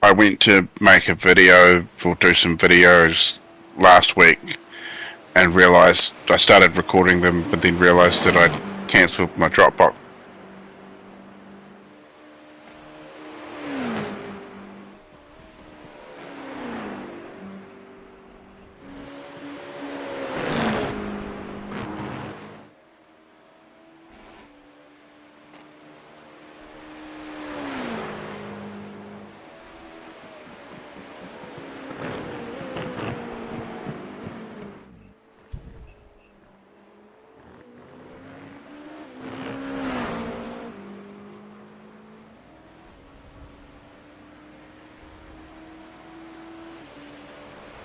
I went to make a video or do some videos last week and realised I started recording them, but then realised that I'd cancelled my Dropbox.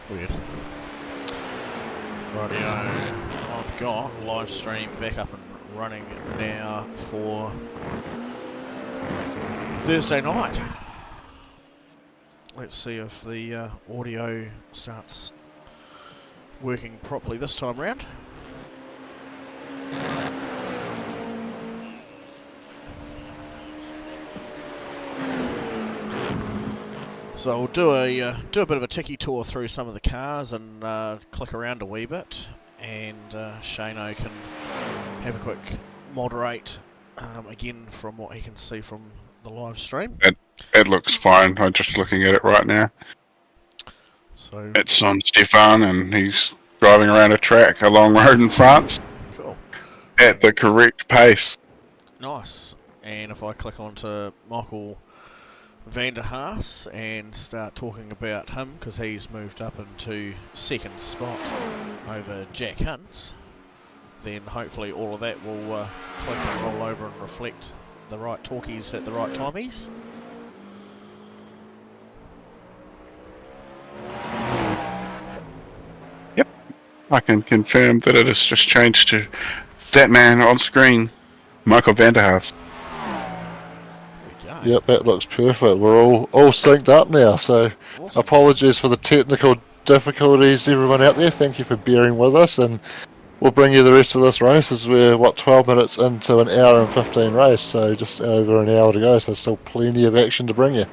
Weird. Rightio, I've got live stream back up and running now for Thursday night. Let's see if the audio starts working properly this time round. So we'll do a bit of a ticky tour through some of the cars and click around a wee bit, and Shano can have a quick moderate again from what he can see from the live stream. It looks fine. I'm just looking at it right now. So it's on Stefan, and he's driving around a track, a long road in France. Cool. At the correct pace. Nice. And if I click onto Michael Van der Haas and start talking about him, because he's moved up into second spot over Jack Hunt's, then hopefully all of that will click and roll over and reflect the right talkies at the right timies. Yep, I can confirm that it has just changed to that man on screen, Michael Van der Haas. Yep, that looks perfect. We're all synced up now, so awesome. Apologies for the technical difficulties, everyone out there. Thank you for bearing with us, and we'll bring you the rest of this race as we're, 12 minutes into an hour and 15 race, so just over an hour to go, so still plenty of action to bring you.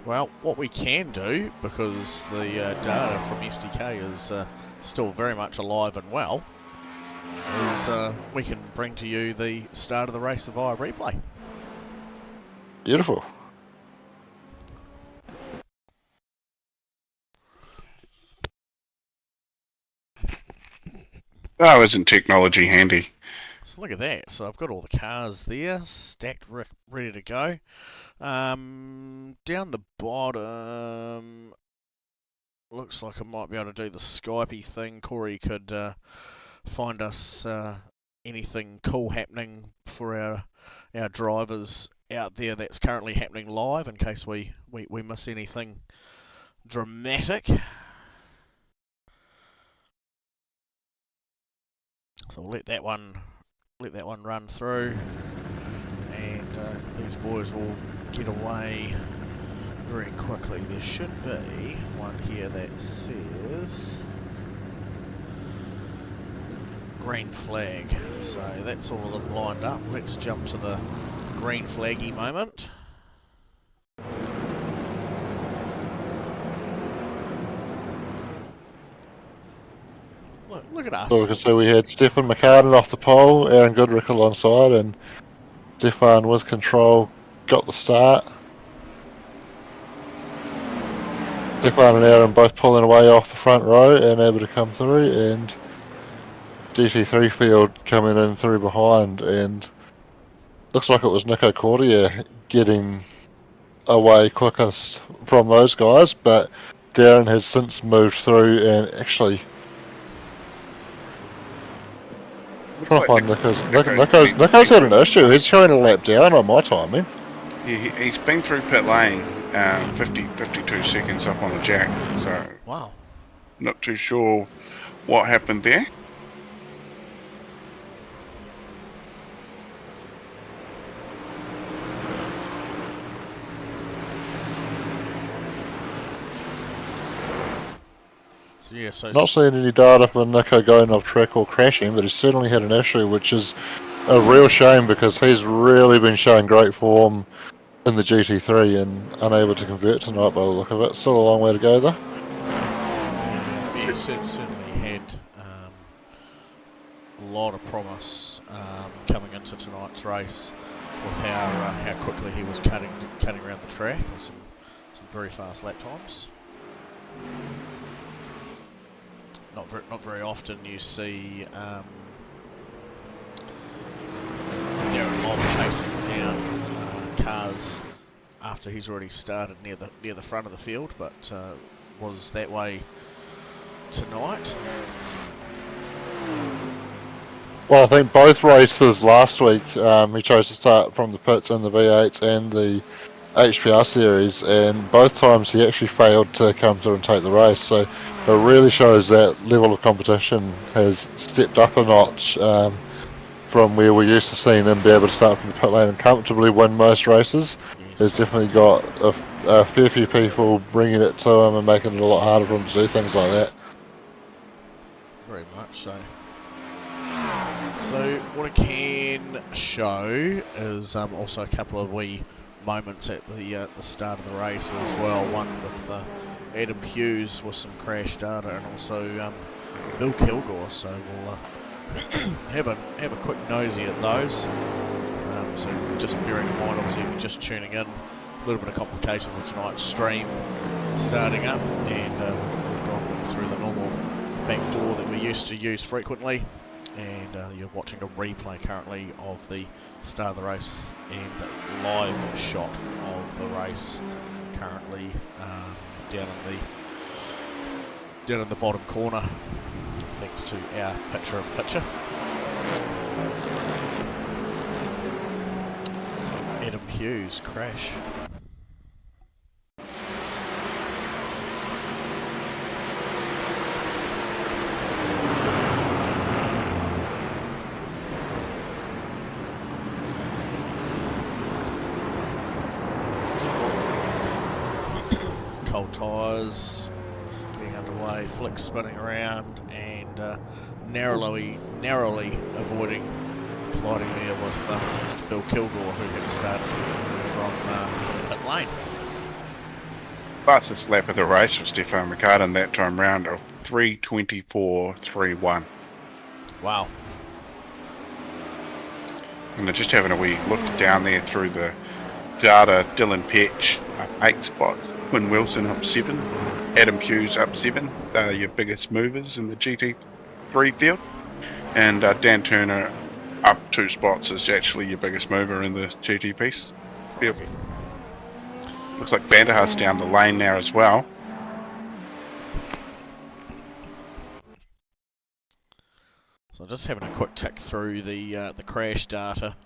Well, what we can do, because the data from SDK is still very much alive and well, is we can bring to you the start of the race via replay. Beautiful. Oh, isn't technology handy? So look at that. So I've got all the cars there, stacked, ready to go. Down the bottom, looks like I might be able to do the Skypey thing. Corey could find us anything cool happening for our drivers out there that's currently happening live, in case we miss anything dramatic. So we'll let that one run through, and these boys will get away very quickly. There should be one here that says green flag, so that's all of them lined up. Let's jump to the green flaggy moment. Look at us. So we can see we had Stefan McCartan off the pole, Aaron Goodrick alongside, and Stefan with control got the start. Stefan and Aaron both pulling away off the front row and able to come through, and GT3 field coming in through behind, and looks like it was Nico Cordier getting away quickest from those guys, but Darren has since moved through and actually trying to find Nico's had an issue. He's showing a lap down on my timing. Yeah, he's been through pit lane, 52 seconds up on the jack, so wow, not too sure what happened there. Yeah, so not seeing any data for Nico going off track or crashing, but he's certainly had an issue, which is a real shame because he's really been showing great form in the GT3 and unable to convert tonight by the look of it. Still a long way to go though. Yeah, certainly had a lot of promise coming into tonight's race with how quickly he was cutting around the track with some very fast lap times. Not very often you see Darren Mob chasing down cars after he's already started near the front of the field, but was that way tonight. Well, I think both races last week he chose to start from the pits in the V8 and the HPR series, and both times he actually failed to come through and take the race. So it really shows that level of competition has stepped up a notch from where we're used to seeing him be able to start from the pit lane and comfortably win most races. Yes. There's definitely got a fair few people bringing it to him and making it a lot harder for him to do things like that. Very much so. So what I can show is also a couple of wee moments at the start of the race as well. One with Adam Hughes with some crash data, and also Bill Kilgore. So we'll have a quick nosy at those. So just bearing in mind, obviously, if you're just tuning in, a little bit of complications with tonight's stream starting up, and we've gone through the normal back door that we used to use frequently. And you're watching a replay currently of the start of the race and the live shot of the race currently down in the bottom corner, thanks to our picture-in-picture. Adam Hughes crash. Cold tyres getting underway, flick spinning around, and narrowly avoiding colliding there with Mr. Bill Kilgore, who had started from pit lane. Fastest lap of the race was Stefan McCartan that time round of 3:24.31. Wow. And they're just having a wee look down there through the data. Dylan Petch up 8 spots, Quinn Wilson up 7, Adam Hughes up 7. They're your biggest movers in the GT3 field. And Dan Turner up 2 spots is actually your biggest mover in the GT piece field. Okay. Looks like Vanderhaar's down the lane now as well. So just having a quick tick through the crash data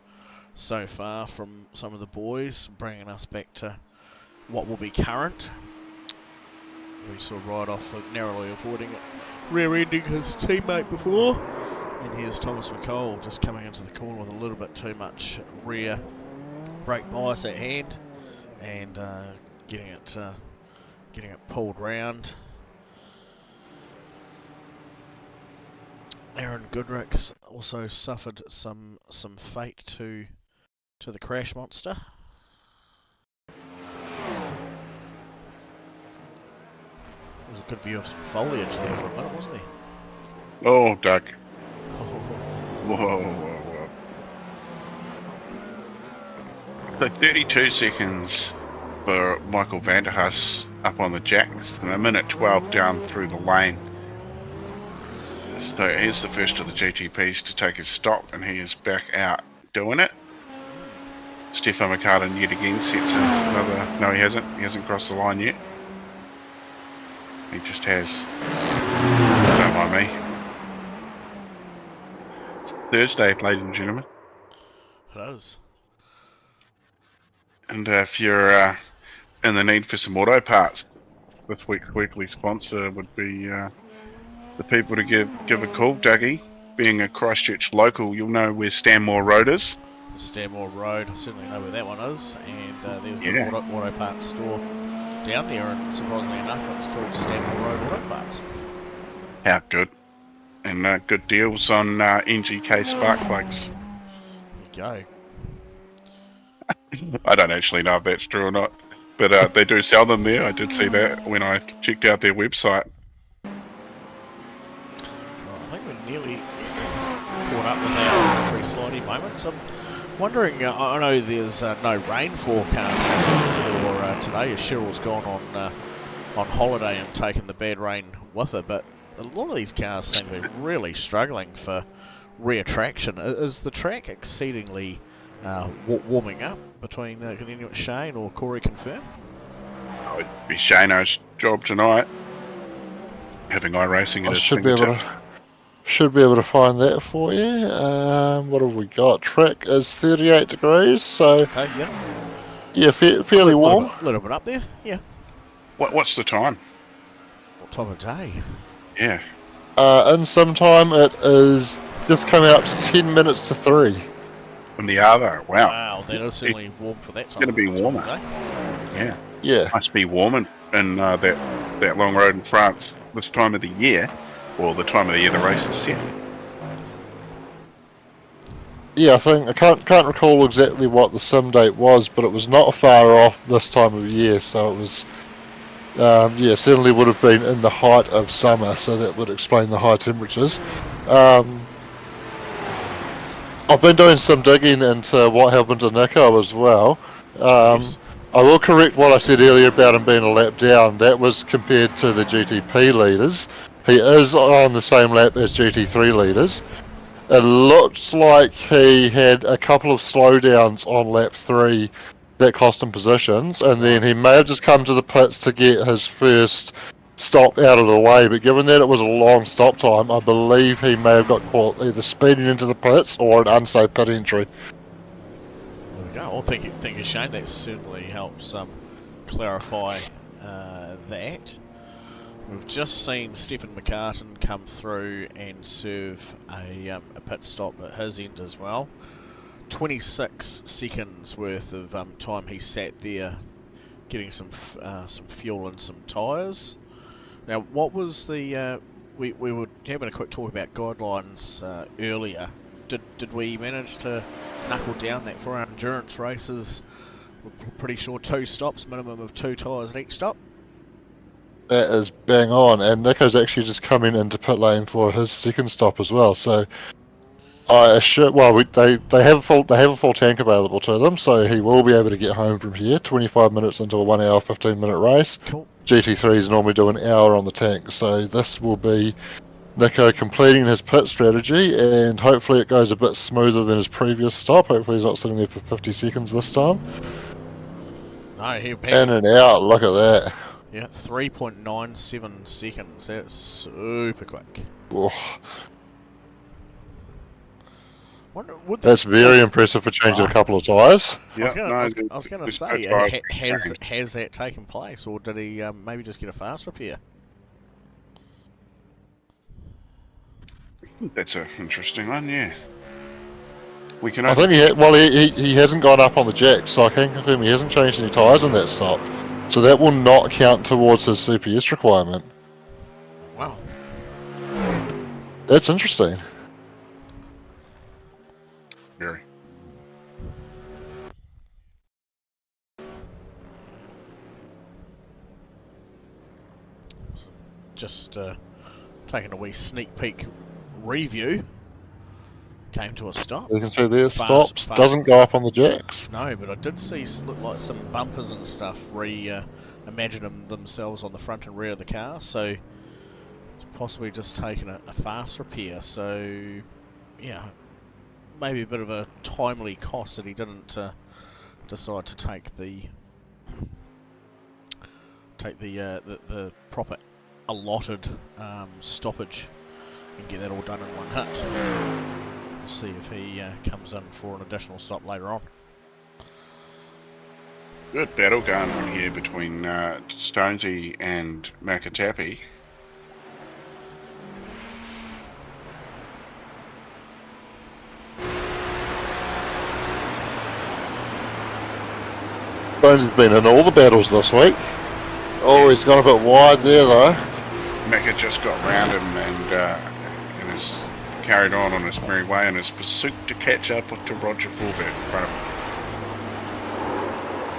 so far from some of the boys, bringing us back to what will be current. We saw right off narrowly avoiding it, rear-ending his teammate before, and here's Thomas McCall just coming into the corner with a little bit too much rear brake bias at hand, and getting it pulled round. Aaron Goodrick also suffered some fate to the crash monster. There was a good view of some foliage there for a minute, wasn't there? Oh, Doug. Oh. Whoa. So 32 seconds for Michael Vanderhaas up on the jacks, and a minute 12 down through the lane. So here's the first of the GTPs to take his stop, and he is back out doing it. Stefan McCartan yet again sets another... No, he hasn't. He hasn't crossed the line yet. He just has. Don't mind me. It's Thursday, ladies and gentlemen. It is. And if you're in the need for some auto parts, this week's weekly sponsor would be the people to give a call. Dougie, being a Christchurch local, you'll know where Stanmore Road is. Stanmore Road, I certainly know where that one is, and there's an auto parts store down there, and surprisingly enough, it's called Stanmore Road Auto Parts. How good. And good deals on NGK spark plugs. There you go. I don't actually know if that's true or not, but they do sell them there. I did see that when I checked out their website. Well, I think we're nearly caught up with our slippery slidey moments. I'm wondering, I know there's no rain forecast for today, as Cheryl's gone on holiday and taken the bad rain with her, but a lot of these cars seem to be really struggling for rear traction. Is the track exceedingly warming up between Shane or Corey confirm? Oh, it'd be Shano's job tonight, having iRacing at I his should be able to find that for you. What have we got? Track is 38 degrees, so Okay, yeah, fairly warm. A little bit up there, yeah. What's the time? What time of day? Yeah. In some time it is just coming up to 10 minutes to 3. In the other, wow. Wow, that is certainly warm for that time. It's going to be time of warmer. day. Yeah. Yeah. Must be warm in that long road in France this time of the year, or the time of the year the race is set. Yeah, I can't recall exactly what the sim date was, but it was not far off this time of year, so it was yeah, certainly would have been in the height of summer, so that would explain the high temperatures. I've been doing some digging into what happened to Nico as well. Yes. I will correct what I said earlier about him being a lap down. That was compared to the GTP leaders. He is on the same lap as GT3 leaders. It looks like he had a couple of slowdowns on lap 3 that cost him positions, and then he may have just come to the pits to get his first stop out of the way, but given that it was a long stop time, I believe he may have got caught either speeding into the pits or an unsafe pit entry. There we go. Well, thank you, Shane. That certainly helps clarify that. We've just seen Stephen McCartan come through and serve a pit stop at his end as well. 26 seconds worth of time he sat there getting some fuel and some tyres. Now, what was the... we were having a quick talk about guidelines earlier. Did we manage to knuckle down that for our endurance races? We're pretty sure 2 stops, minimum of 2 tyres at each stop. That is bang on, and Nico's actually just coming into pit lane for his second stop as well. So I should. Well, they have a full tank available to them, so he will be able to get home from here. 25 minutes into a 1 hour 15-minute race. Cool. GT3s normally do an hour on the tank, so this will be Nico completing his pit strategy, and hopefully it goes a bit smoother than his previous stop. Hopefully he's not sitting there for 50 seconds this time. No, he'll be In and out. Look at that. Yeah, 3.97 seconds. That's super quick. Oh, That's very impressive for changing a couple of tyres. Yeah, I was going to say, has that taken place, or did he maybe just get a fast repair? That's an interesting one, yeah. We can. I think he hasn't gone up on the jack, so I can confirm he hasn't changed any tyres in that stop. So that will not count towards his CPS requirement. Wow. That's interesting. Very. Just taking a wee sneak peek review. Came to a stop. You can see there, Fast. stops, doesn't go up on the jacks. No, but I did see look like some bumpers and stuff imagine themselves on the front and rear of the car, so it's possibly just taken a fast repair. So yeah, maybe a bit of a timely cost that he didn't decide to take the proper allotted stoppage and get that all done in one hit. We'll see if he comes in for an additional stop later on. Good battle going on here between Stonesy and Makatapi. Bonesy's been in all the battles this week. Oh, he's gone a bit wide there though. Macca just got round him and has carried on his merry way in his pursuit to catch up to Roger Fulbert in front of him.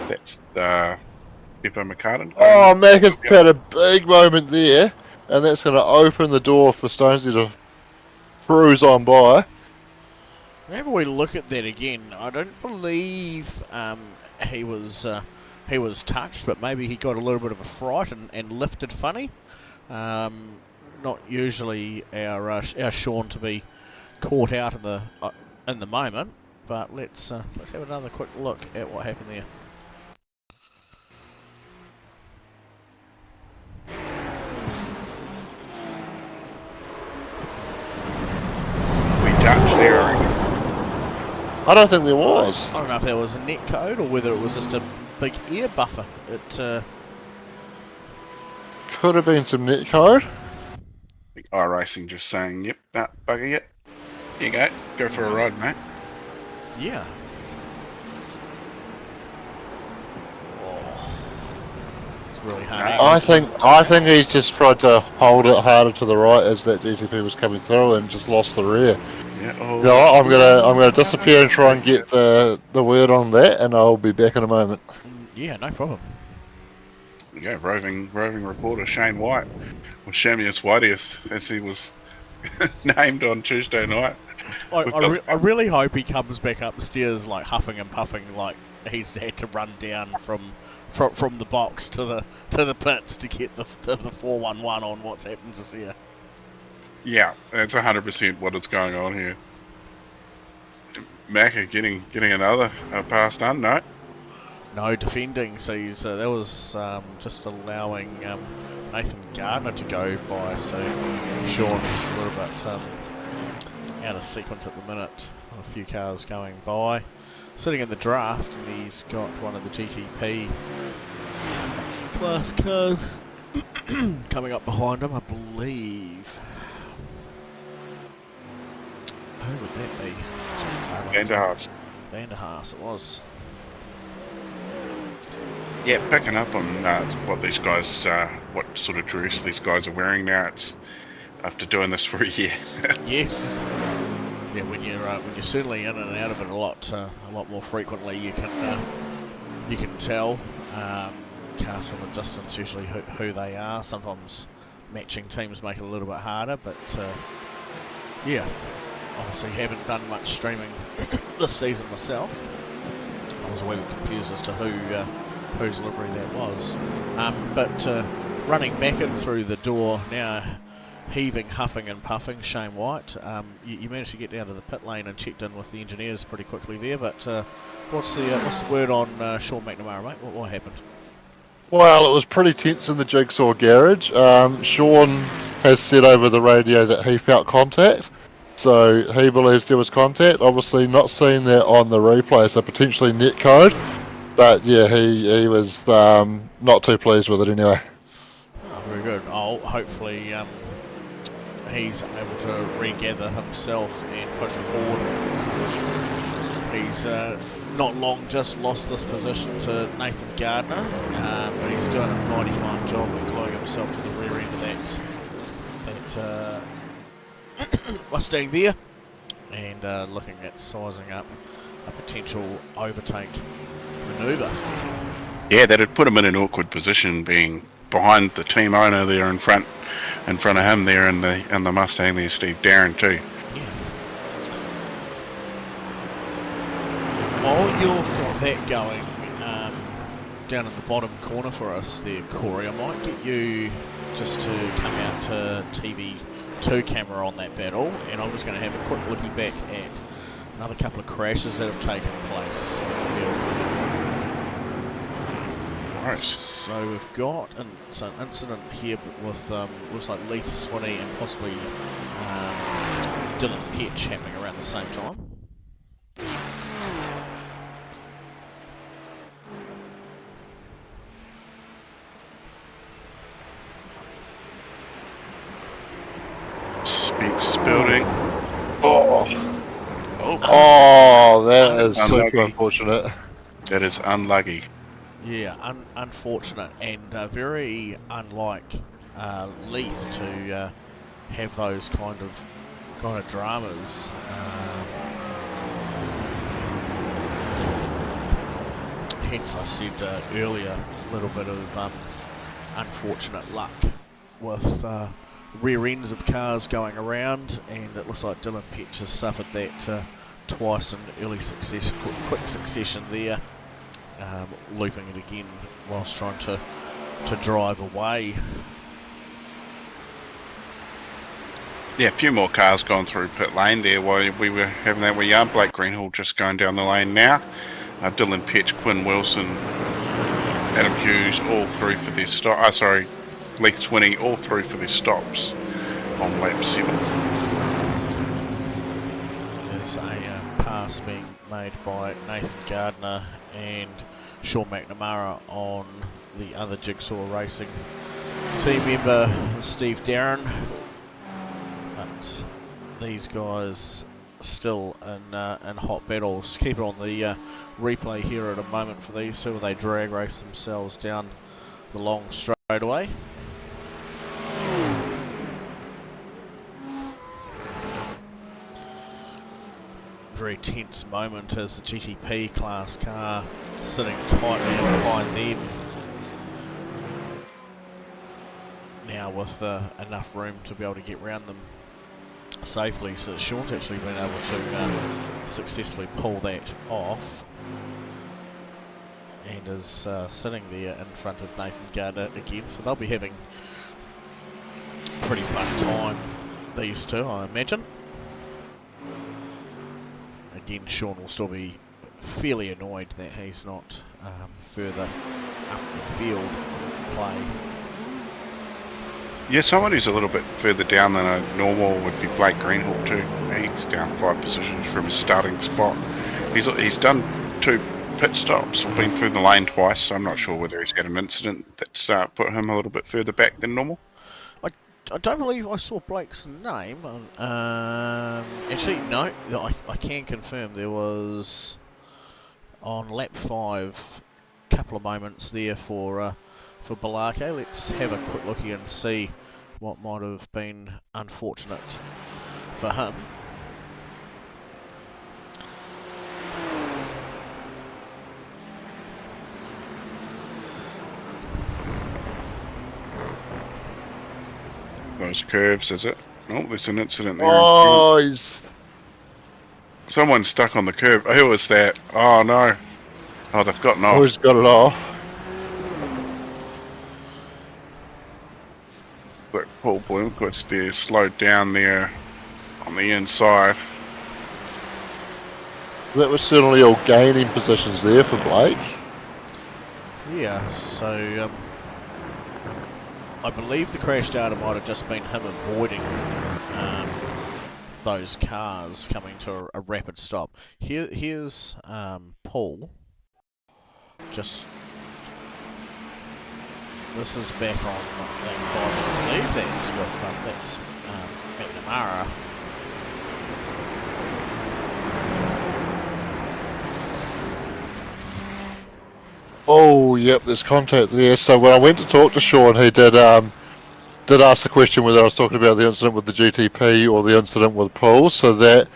That's Pepper McCartan. Oh, Mac has had a big moment there, and that's going to open the door for Stonesy to cruise on by. Whenever we look at that again, I don't believe he was touched, but maybe he got a little bit of a fright and lifted funny. Not usually our Sean to be caught out in the moment, but let's have another quick look at what happened there. We touched there. I don't think there was. I don't know if that was a net code or whether it was just a big air buffer. It Could have been some net code. iRacing just saying, yep, nah, bugger it. Here you go for a ride, mate. yeah. Oh, it's really hard. I think he's just tried to hold it harder to the right as that GTP was coming through and just lost the rear. Yeah, oh, You know what, I'm gonna disappear and try and get the word on that, and I'll be back in a moment. Yeah, no problem. Yeah, roving reporter Shane White, or Shamius Whiteus, as he was named on Tuesday night. I really hope he comes back upstairs like huffing and puffing, like he's had to run down from the box to the pits to get the 411 on what's happened to Sia. Yeah, that's 100% what is going on here. Macca getting another pass done, no? No defending, so that was just allowing Nathan Gardner to go by, so Sean just a little bit out of sequence at the minute. A few cars going by. Sitting in the draft, and he's got one of the GTP class cars coming up behind him, I believe. Who would that be? Vanderhaas. Vanderhaas, it was. Yeah, picking up on what these guys, what sort of dress these guys are wearing now. It's after doing this for a year. Yes. Yeah, when you're certainly in and out of it a lot more frequently, you can tell cars from a distance usually who they are. Sometimes matching teams make it a little bit harder, but yeah, obviously haven't done much streaming this season myself. I was a wee bit confused as to whose livery that was, but running back in through the door now, heaving, huffing and puffing, Shane White. You managed to get down to the pit lane and checked in with the engineers pretty quickly there, but what's the word on Sean McNamara, mate? What happened? Well, it was pretty tense in the Jigsaw garage. Sean has said over the radio that he felt contact, so he believes there was contact. Obviously not seeing that on the replay, so potentially net code. But yeah, he was not too pleased with it anyway. Oh, very good. Hopefully he's able to regather himself and push forward. He's not long just lost this position to Nathan Gardner, but he's doing a mighty fine job of gluing himself to the rear end of that Mustang there, and looking at sizing up a potential overtake manoeuvre. Yeah, that'd put him in an awkward position, being behind the team owner there in front of him there in the Mustang there, Steve Darren too. Yeah. While you've got that going down in the bottom corner for us there, Corey, I might get you just to come out to TV2 camera on that battle, and I'm just going to have a quick looky back at another couple of crashes that have taken place in the field. Right. So we've got an incident here with looks like Leith Swinney and possibly Dylan Petch happening around the same time. Spencer's building. Oh, that is Unlucky. super unfortunate. That is unlucky. Yeah, unfortunate and very unlike Leith to have those kind of dramas. hence I said earlier, a little bit of unfortunate luck with rear ends of cars going around, and it looks like Dylan Petch has suffered that twice in early succession, quick succession there, looping it again whilst trying to drive away. Yeah, a few more cars gone through pit lane there while we were having that. We are Blake Greenhall just going down the lane now. Dylan Petch, Quinn Wilson, Adam Hughes, all through for their stop. Lee Twinney, all through for their stops on lap 7. There's a pass being made by Nathan Gardner and Sean McNamara on the other Jigsaw Racing team member, Steve Darren. But these guys still in hot battles. Keep it on the replay here at a moment for these two, where they drag race themselves down the long straightaway. Very tense moment as the GTP class car sitting tightly behind them. Now with enough room to be able to get round them safely, so Sean's actually been able to successfully pull that off, and is sitting there in front of Nathan Gardner again, so they'll be having a pretty fun time, these two, I imagine. Again, Sean will still be fairly annoyed that he's not further up the field play. Yeah, someone who's a little bit further down than a normal would be Blake Greenhall too. He's down 5 positions from his starting spot. He's done 2 pit stops, been through the lane twice, so I'm not sure whether he's had an incident that's put him a little bit further back than normal. I don't believe I saw Blake's name. Actually, no, I can confirm there was on lap 5 a couple of moments there for Balake. Let's have a quick look here and see what might have been unfortunate for him. Those curves, is it? Oh, there's an incident there. Oh, he's... Someone stuck on the curve. Who was that? Oh no. Oh, they've gotten off. Who's got it off? But Paul Bloomquist there slowed down there on the inside. That was certainly all gaining positions there for Blake. Yeah, so I believe the crash data might have just been him avoiding those cars coming to a rapid stop. Here's Paul. This is back on lap 5, I believe that's with McNamara. Oh, yep, there's contact there. So when I went to talk to Sean, he did ask the question whether I was talking about the incident with the GTP or the incident with Paul. So that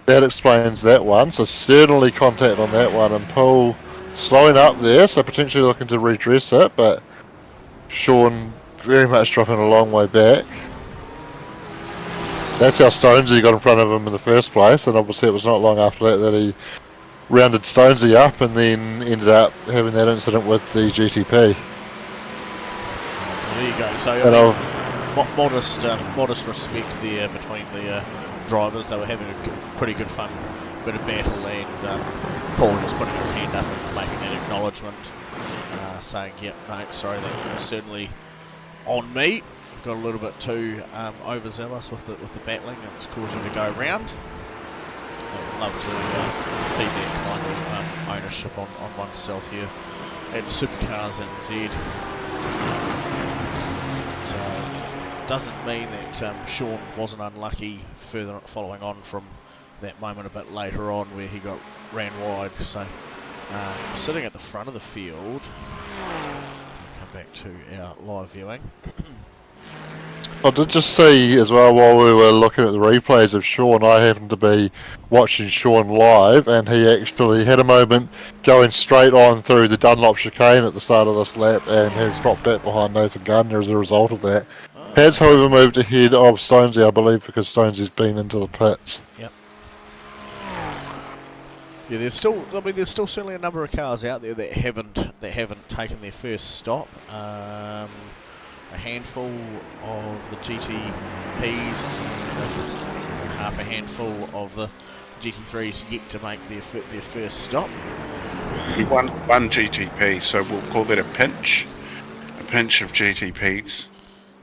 explains that one. So certainly contact on that one, and Paul slowing up there, so potentially looking to redress it, but Sean very much dropping a long way back. That's how Stonesy got in front of him in the first place, and obviously it was not long after that he rounded Stonesy up and then ended up having that incident with the GTP. There you go. So modest respect there between the drivers. They were having a pretty good fun bit of battle, and Paul just putting his hand up and making that acknowledgement, saying, "Yep, no, sorry, that was certainly on me. Got a little bit too overzealous with the battling, and it's caused you to go round." I would love to see that kind of ownership on oneself here at SuperCars NZ. It doesn't mean that Sean wasn't unlucky following on from that moment a bit later on where he got ran wide. So sitting at the front of the field, come back to our live viewing. I did just see as well while we were looking at the replays of Sean, I happened to be watching Sean live, and he actually had a moment going straight on through the Dunlop chicane at the start of this lap and has dropped back behind Nathan Gardner as a result of that. Oh, Has, okay. however, moved ahead of Stonesy, I believe, because Stonesy's been into the pits. Yep. Yeah, there's still certainly a number of cars out there that haven't taken their first stop. A handful of the GTPs and half a handful of the GT3s yet to make their first stop. One GTP, so we'll call that a pinch of GTPs.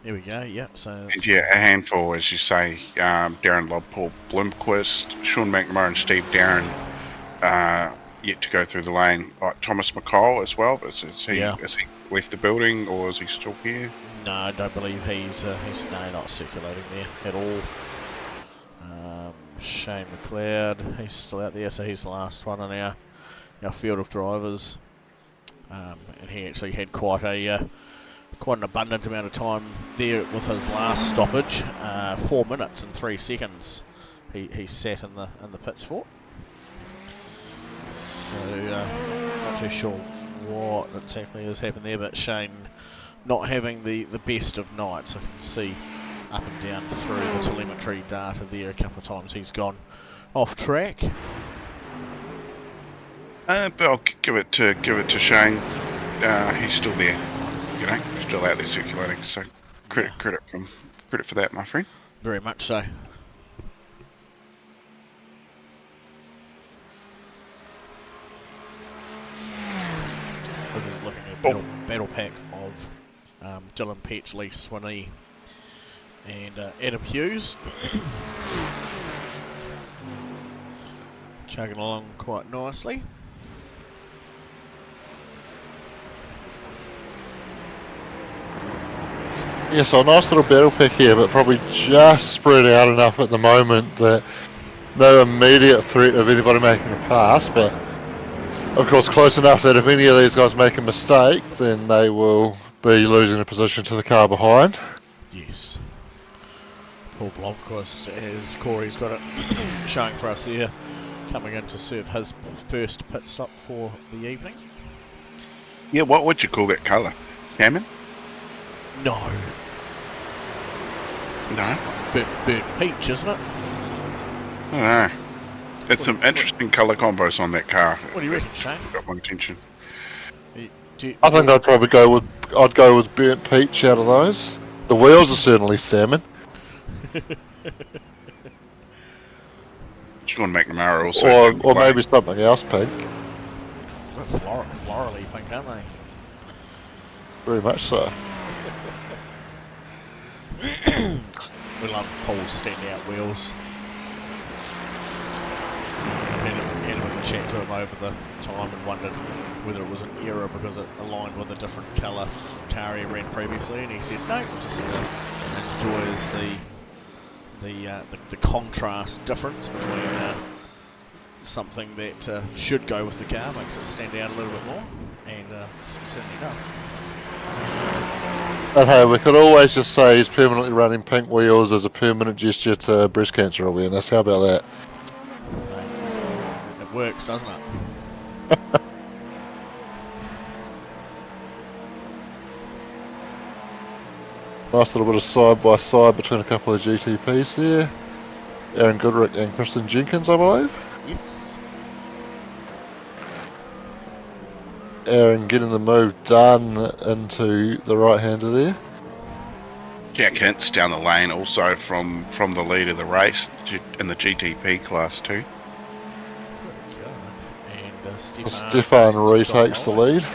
There we go. Yep. So And yeah, a handful, as you say. Darren Lobb, Paul Blomqvist, Sean McNamara, and Steve Darren yet to go through the lane. Thomas McCall as well. But has he left the building, or is he still here? No, I don't believe he's not circulating there at all. Shane McLeod, he's still out there, so he's the last one on our field of drivers. And he actually had quite an abundant amount of time there with his last stoppage, 4 minutes and 3 seconds. He sat in the pits for. So not too sure what exactly has happened there, but Shane not having the best of nights. I can see up and down through the telemetry data there a couple of times he's gone off track. But I'll give it to Shane. He's still there, still out there circulating. So credit for that, my friend. Very much so. This is looking at battle pack of Dylan Petch, Lee Swinney and Adam Hughes. Chugging along quite nicely. Yeah, so a nice little battle pack here, but probably just spread out enough at the moment that no immediate threat of anybody making a pass, but of course close enough that if any of these guys make a mistake, then they will be losing a position to the car behind. Yes. Paul Blomqvist, as Corey's got it showing for us here, coming in to serve his first pit stop for the evening. Yeah, what would you call that colour? Salmon? No. No? Burnt peach, isn't it? I don't know. There's some interesting colour combos on that car. What do you reckon, Shane? Got my attention. I think I'd probably go with burnt peach out of those. The wheels are certainly salmon. Sean McNamara also. Or maybe something else pink. Florally pink, aren't they? Very much so. We love Paul's standout wheels. Had a chat to him over the time and wondered whether it was an error because it aligned with a different colour car he ran previously, and he said no, just enjoys the contrast difference between something that should go with the car, makes it stand out a little bit more, and certainly does. But hey, we could always just say he's permanently running pink wheels as a permanent gesture to breast cancer awareness. How about that? It works, doesn't it? Nice little bit of side by side between a couple of GTPs there. Aaron Goodrick and Kristen Jenkins, I believe. Yes. Aaron getting the move done into the right-hander there. Jack Hintz down the lane also from the lead of the race in the GTP class too. Very good. And Stefan retakes the lead.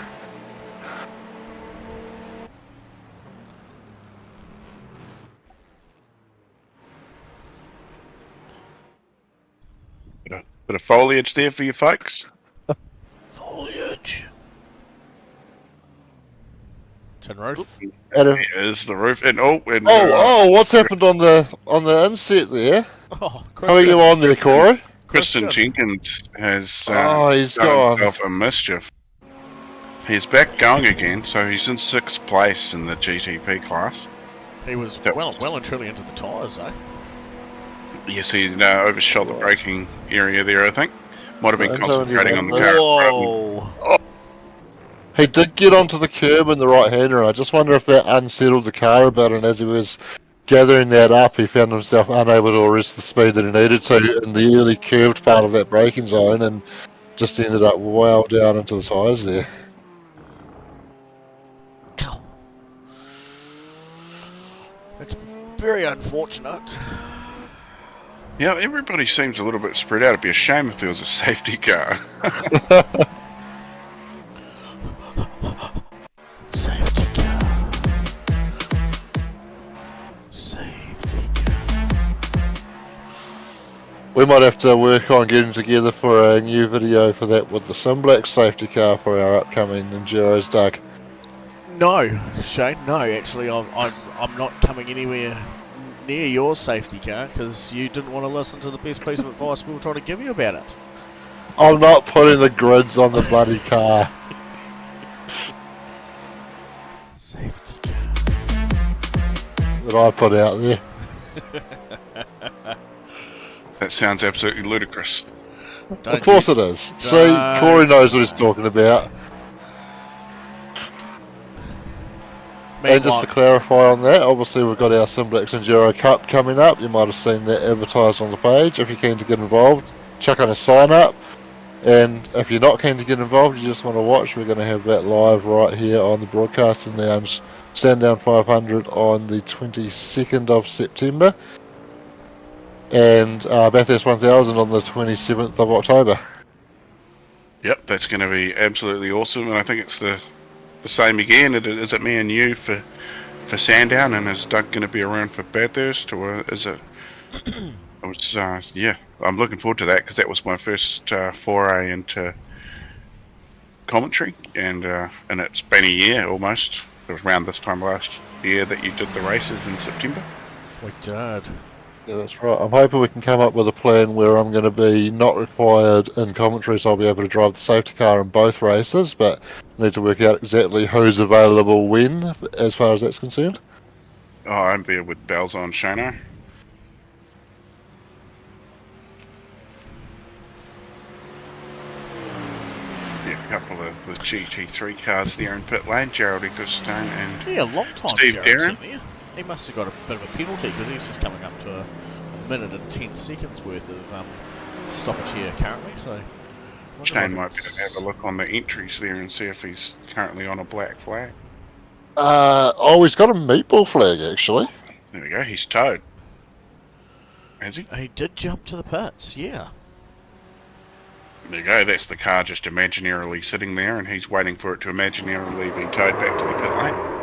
Bit of foliage there for you folks. Foliage. Tin roof. Adam. Here's the roof, and what's happened on the inset there? Oh, How are you on there, Corey? Kristen Jenkins has he's done gone. himself a mischief. He's back going again, so he's in 6th place in the GTP class. He was That- well and truly into the tyres, though. Yes, he overshot the braking area there, I think. Might have been Right, concentrating on the Antonio car. Whoa! He did get onto the curb in the right-hander, and I just wonder if that unsettled the car a bit, and as he was gathering that up, he found himself unable to arrest the speed that he needed to in the early curved part of that braking zone, and just ended up well down into the tyres there. It's very unfortunate. Yeah, everybody seems a little bit spread out. It'd be a shame if there was a safety car. Safety car. Safety car. We might have to work on getting together for a new video for that with the Simblack safety car for our upcoming Enduros, Doug. No, Shane. No, actually, I'm not coming anywhere near your safety car because you didn't want to listen to the best piece of advice we were trying to give you about it. I'm not putting the grids on the bloody car. Safety car. That I put out there. That sounds absolutely ludicrous. Of course it is. See, Corey knows what he's talking about. And just to clarify on that, obviously we've got our Simblax Enduro Cup coming up. You might have seen that advertised on the page. If you're keen to get involved, chuck on a sign up. And if you're not keen to get involved, you just want to watch, we're going to have that live right here on the Broadcasting Lounge, Sandown 500 on the 22nd of September. And Bathurst 1000 on the 27th of October. Yep, that's going to be absolutely awesome, and I think it's the same again. Is it me and you for Sandown, and is Doug going to be around for Bathurst, or is it? It was, yeah, I'm looking forward to that because that was my first foray into commentary, and it's been a year almost. It was around this time last year that you did the races in September. We did. Yeah, that's right. I'm hoping we can come up with a plan where I'm going to be not required in commentary, so I'll be able to drive the safety car in both races, but need to work out exactly who's available when, as far as that's concerned. Oh, I'm there with bells on, Shano. Yeah, a couple of the GT3 cars there in pit lane, Gerald Ecclestone and Yeah, long time Steve Jared's Darren. in there. He must have got a bit of a penalty because he's just coming up to a minute and 10 seconds worth of stoppage here currently. So Shane might better have a look on the entries there and see if he's currently on a black flag. Oh, he's got a meatball flag, actually. There we go, he's towed. Has he? He did jump to the pits, yeah. There you go, that's the car just imaginarily sitting there, and he's waiting for it to imaginarily be towed back to the pit lane.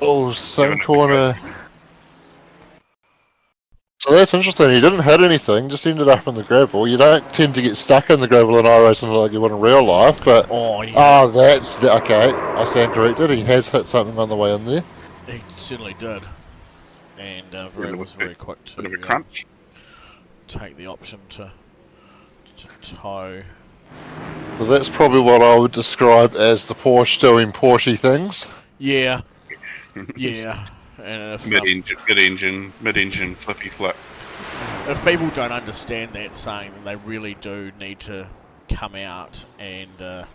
Oh, same Giving it corner. So that's interesting. He didn't hit anything, just ended up in the gravel. You don't tend to get stuck in the gravel in iRacing like you would in real life, but... Oh, yeah. Oh, that's... Okay, I stand corrected. He has hit something on the way in there. He certainly did. And was very quick to Bit of a crunch. take the option to tow. Well, that's probably what I would describe as the Porsche doing Porsche things. Yeah. Yeah. And if, mid-engine, flippy flip. if people don't understand that saying, then they really do need to come out and,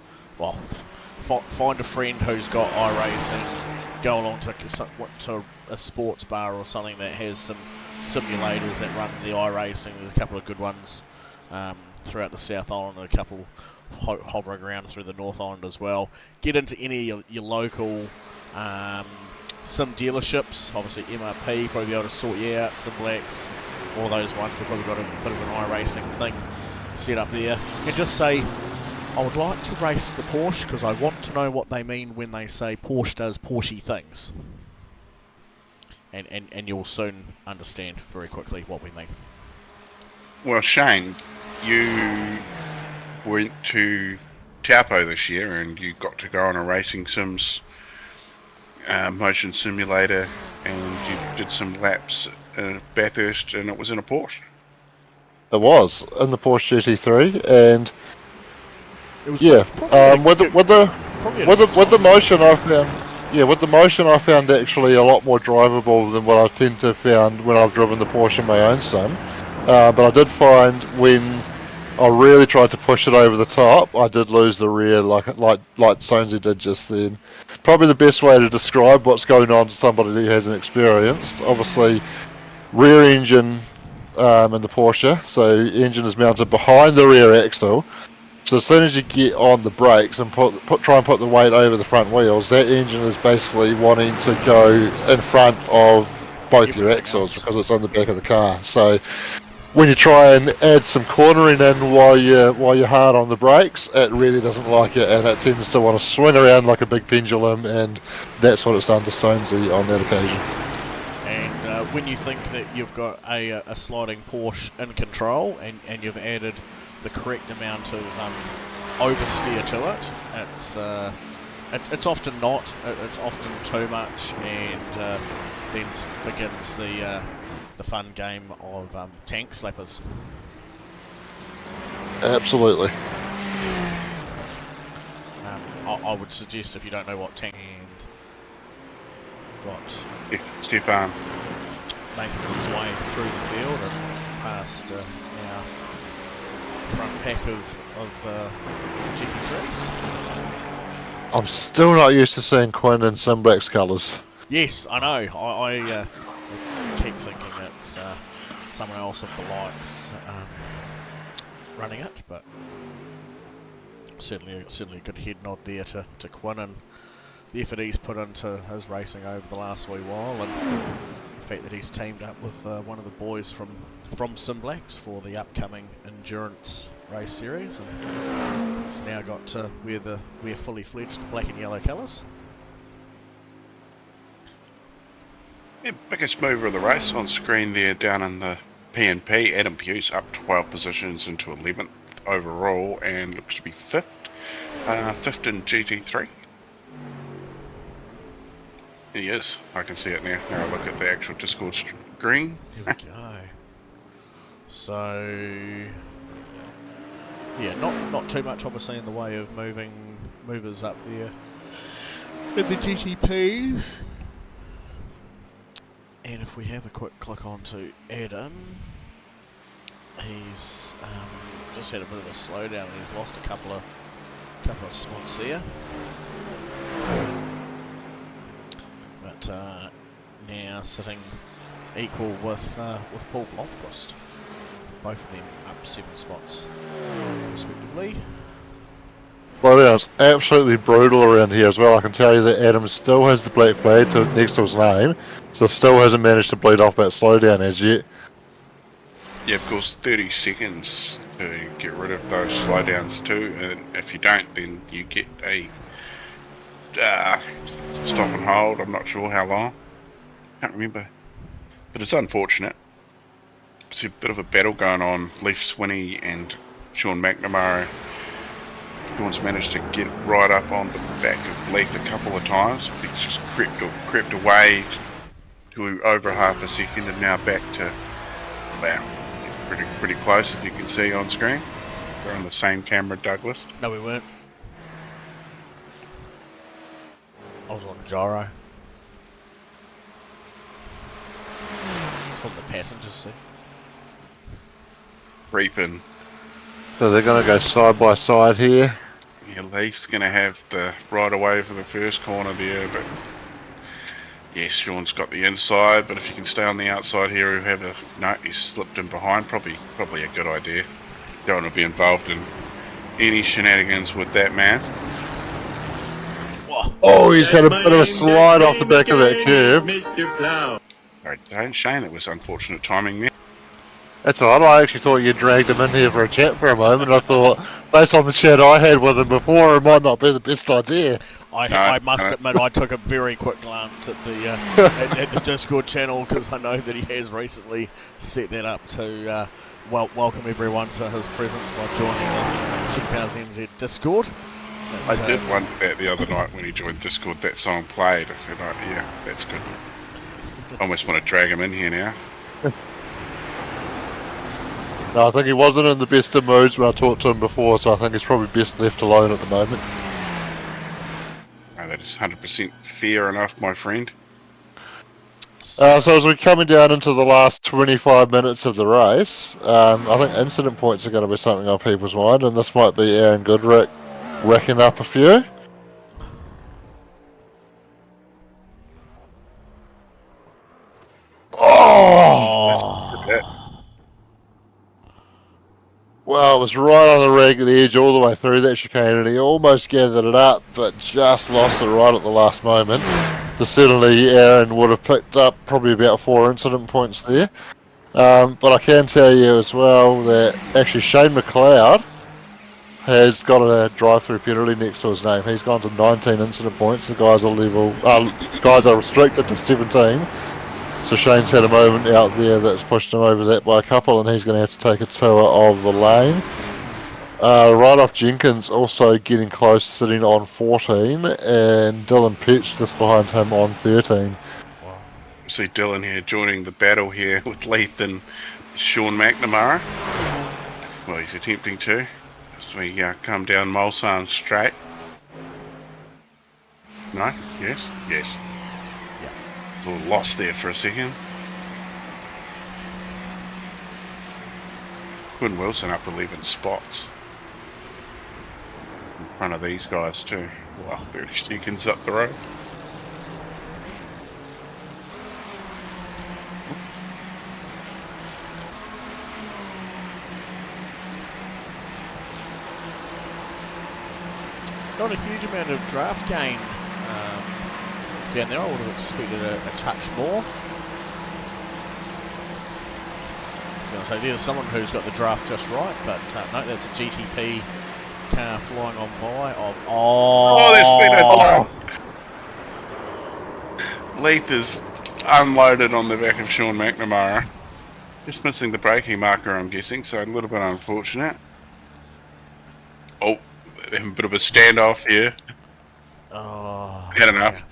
find a friend who's got iRacing, go along to a sports bar or something that has some simulators that run the iRacing. There's a couple of good ones throughout the South Island and a couple hovering around through the North Island as well. Get into any of your local sim dealerships, obviously MRP, probably be able to sort you out, Simblax, all those ones have probably got a bit of an iRacing thing set up there. And just say, I would like to race the Porsche because I want to know what they mean when they say Porsche does Porsche things. And you'll soon understand very quickly what we mean. Well, Shane, you went to Taupo this year and you got to go on a Racing Sims motion simulator, and you did some laps at Bathurst, and it was in a Porsche. It was in the Porsche GT3, and It was yeah, with the motion I found, Yeah, with the motion I found actually a lot more drivable than what I tend to have found when I've driven the Porsche in my own sim. But I did find when I really tried to push it over the top, I did lose the rear like Sonesy did just then. Probably the best way to describe what's going on to somebody who hasn't experienced. Obviously, rear engine in the Porsche, so engine is mounted behind the rear axle. So as soon as you get on the brakes and try and put the weight over the front wheels, that engine is basically wanting to go in front of both your axles because it's on the back of the car. So when you try and add some cornering in while you're hard on the brakes, it really doesn't like it, and it tends to want to swing around like a big pendulum, and that's what it's done to Stonesy on that occasion. And when you think that you've got a sliding Porsche in control and you've added the correct amount of oversteer to it, it's often not. It's often too much, and then begins the fun game of tank slappers. Absolutely. I would suggest, if you don't know what tank, and got Stefan making his way through the field and past our front pack of GT3s. I'm still not used to seeing Quinn in Simblack's colours. Yes, I know. I keep thinking it's someone else of the likes running it, but certainly a good head nod there to Quinn and the effort he's put into his racing over the last wee while, and the fact that he's teamed up with one of the boys from Simblacks for the upcoming endurance race series, and he's now got to wear fully fledged black and yellow colours. Yeah, biggest mover of the race on screen there down in the P&P. Adam Pugh's up 12 positions into 11th overall and looks to be 5th. 5th in GT3. He is. I can see it now. Now I look at the actual Discord screen. Here we go. So yeah, not too much obviously in the way of movers up there in the GTPs. And if we have a quick click on to Adam, he's just had a bit of a slowdown and he's lost a couple of spots there. But now sitting equal with Paul Blomqvist, both of them up 7 spots respectively. Well, yeah, it's absolutely brutal around here as well. I can tell you that Adam still has the black flag next to his name, so still hasn't managed to bleed off that slowdown as yet. Yeah, of course, 30 seconds to get rid of those slowdowns too, and if you don't, then you get a stop and hold. I'm not sure how long. Can't remember. But it's unfortunate. It's a bit of a battle going on. Leaf Swinney and Sean McNamara. Sean's managed to get right up on the back of Leaf a couple of times. He's just crept away to over half a second and now back to, wow, pretty close as you can see on screen. We're on the same camera, Douglas. No, we weren't. I was on gyro. From the passenger seat. Reaping. So they're going to go side by side here. Yeah, Leaf's going to have the right away for the first corner there, but yes, Sean's got the inside, but if you can stay on the outside here, he's slipped in behind, probably a good idea. Don't want to be involved in any shenanigans with that man. Oh, he's had a bit of a slide off the back of that curb. Alright, Shane, it was unfortunate timing there. That's alright, I actually thought you dragged him in here for a chat for a moment. I thought, based on the chat I had with him before, it might not be the best idea. I must admit, I took a very quick glance at the at the Discord channel because I know that he has recently set that up to welcome everyone to his presence by joining the SuperCars NZ Discord. I did wonder that the other night when he joined Discord, that song played. I said, oh, yeah, that's good. I almost want to drag him in here now. No, I think he wasn't in the best of moods when I talked to him before, so I think he's probably best left alone at the moment. No, that is 100% fair enough, my friend. So as we're coming down into the last 25 minutes of the race, I think incident points are going to be something on people's mind, and this might be Aaron Goodrick racking up a few. Well, it was right on the ragged edge all the way through that chicane, and he almost gathered it up, but just lost it right at the last moment. So certainly Aaron would have picked up probably about 4 incident points there. But I can tell you as well that actually Shane McLeod has got a drive-through penalty next to his name. He's gone to 19 incident points. The guys are restricted to 17. So Shane's had a moment out there that's pushed him over that by a couple, and he's going to have to take a tour of the lane. Right off Jenkins also getting close, sitting on 14, and Dylan Petch just behind him on 13. Wow. See Dylan here joining the battle here with Leith and Sean McNamara. Well, he's attempting to. As we come down Mulsanne straight. No? Yes? Yes. A little lost there for a second. Quinn Wilson up 11 spots. In front of these guys too. Wow, 30 seconds up the road. Not a huge amount of draft gain down there. I would have expected a touch more. I was going to say there's someone who's got the draft just right, but no, that's a GTP car flying on by. There's been a Leith is unloaded on the back of Sean McNamara. Just missing the braking marker, I'm guessing, so a little bit unfortunate. Oh, a bit of a standoff here. Had enough. Yeah.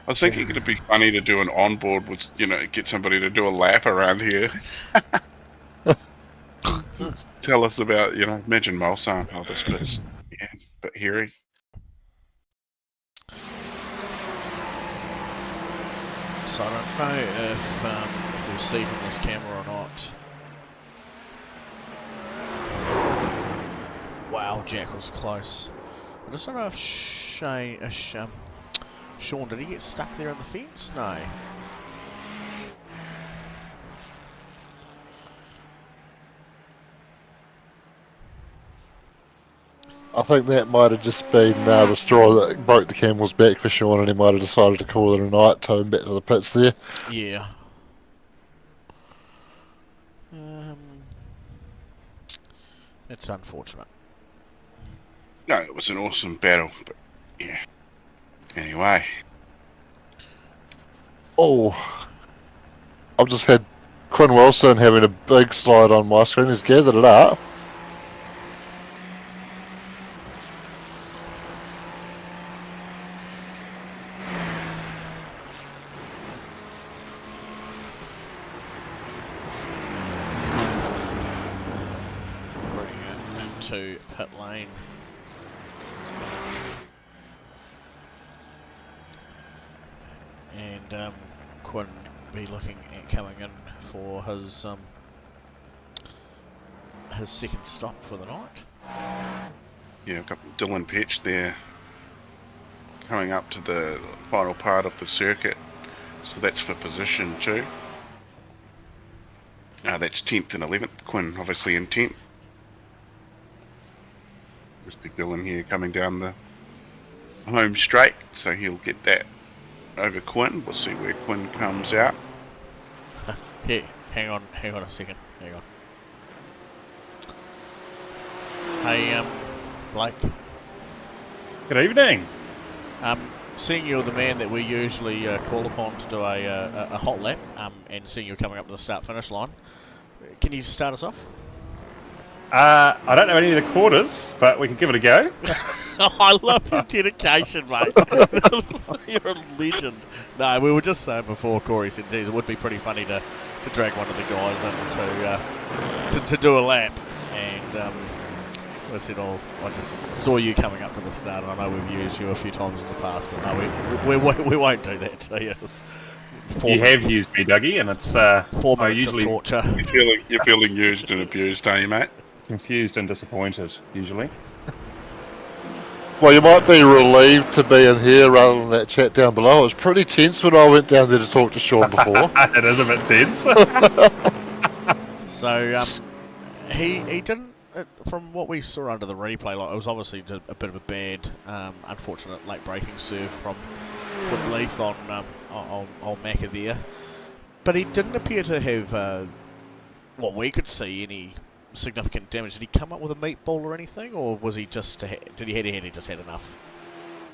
I was thinking it'd be funny to do an onboard with, get somebody to do a lap around here. Tell us about, imagine Mulsanne. Oh, this bit's, yeah, a bit hairy. So I don't know if we'll see from this camera or not. Wow, Jack was close. I just don't know if Sean, did he get stuck there on the fence? No. I think that might have just been the straw that broke the camel's back for Sean, and he might have decided to call it a night, tow him back to the pits there. Yeah. It's unfortunate. No, it was an awesome battle, but yeah. Anyway. Oh, I've just had Quinn Wilson having a big slide on my screen. He's gathered it up. Bring it into pit lane. And Quinn be looking at coming in for his second stop for the night. Yeah, I've got Dylan Petch there coming up to the final part of the circuit, so that's for position 2. That's 10th and 11th. Quinn obviously in 10th. Mr. Dylan here coming down the home straight, so he'll get that over Quinn. We'll see where Quinn comes out. Here, hang on a second. Hang on. Hey, Blake. Good evening. Seeing you're the man that we usually call upon to do a hot lap, and seeing you're coming up to the start-finish line, can you start us off? I don't know any of the quarters, but we can give it a go. I love your dedication, mate. You're a legend. No, we were just saying before Corey said, geez, it would be pretty funny to drag one of the guys in to do a lap. And I said, oh, I just saw you coming up to the start, and I know we've used you a few times in the past, but no, we won't do that to you. You have used me, Dougie, and it's 4 I minutes usually of torture. You're feeling used and abused, are you, mate? confused and disappointed, usually. Well, you might be relieved to be in here rather than that chat down below. It was pretty tense when I went down there to talk to Sean before. It is a bit tense. So he didn't. From what we saw under the replay, like it was obviously a bit of a bad, unfortunate late braking serve from Leith on Macca there, but he didn't appear to have what we could see any significant damage. Did he come up with a meatball or anything, or was he just did he he just had enough?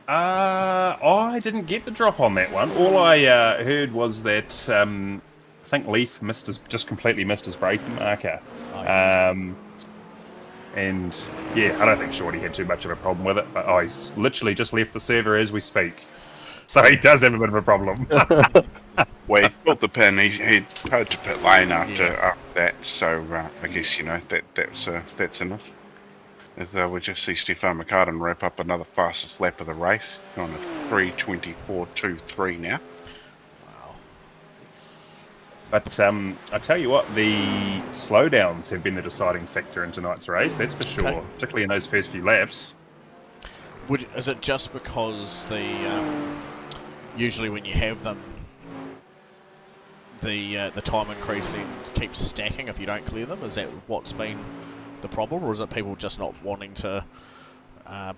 I didn't get the drop on that one. All I heard was that I think Leith just completely missed his braking marker. And yeah, I don't think Shorty had too much of a problem with it, but he's literally just left the server as we speak. So he does have a bit of a problem. Well, he built the pin. He towed to pit lane after that, so I guess that's enough. We'll just see Stefan McCartan wrap up another fastest lap of the race on a 3:24.23 now. Wow. But I tell you what, the slowdowns have been the deciding factor in tonight's race, that's for sure, Okay. particularly in those first few laps. Is it just because usually when you have them, the time increasing keeps stacking if you don't clear them? Is that what's been the problem, or is it people just not wanting to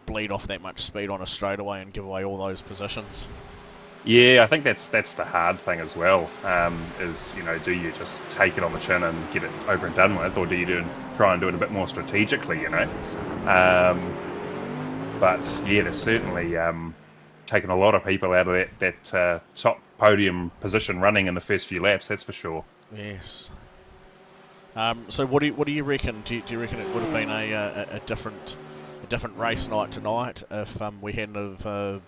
bleed off that much speed on a straightaway and give away all those positions? Yeah, I think that's the hard thing as well. Is do you just take it on the chin and get it over and done with, or do you try and do it a bit more strategically? But yeah, they're certainly taken a lot of people out of that top podium position running in the first few laps. That's for sure. Yes. So what do you reckon? Do you reckon it would have been a different race night tonight if we hadn't have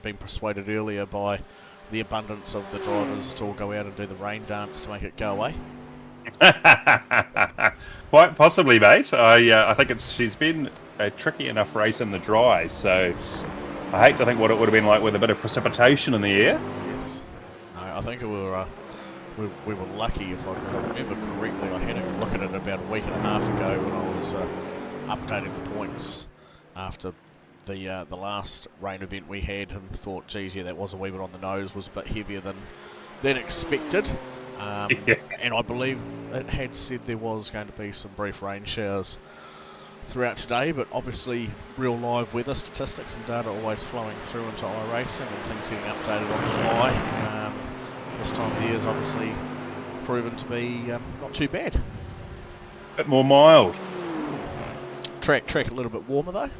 been persuaded earlier by the abundance of the drivers to all go out and do the rain dance to make it go away? Quite possibly, mate. I think she's been a tricky enough race in the dry, so I hate to think what it would have been like with a bit of precipitation in the air. Yes. No, I think we were lucky, if I remember correctly. I had a look at it about a week and a half ago when I was updating the points after the last rain event we had, and thought, geez, yeah, that was a wee bit on the nose, was a bit heavier than expected. And I believe it had said there was going to be some brief rain showers throughout today, but obviously real live weather statistics and data always flowing through into iRacing and things getting updated on the fly. This time of year is obviously proven to be not too bad. A bit more mild. Track a little bit warmer though.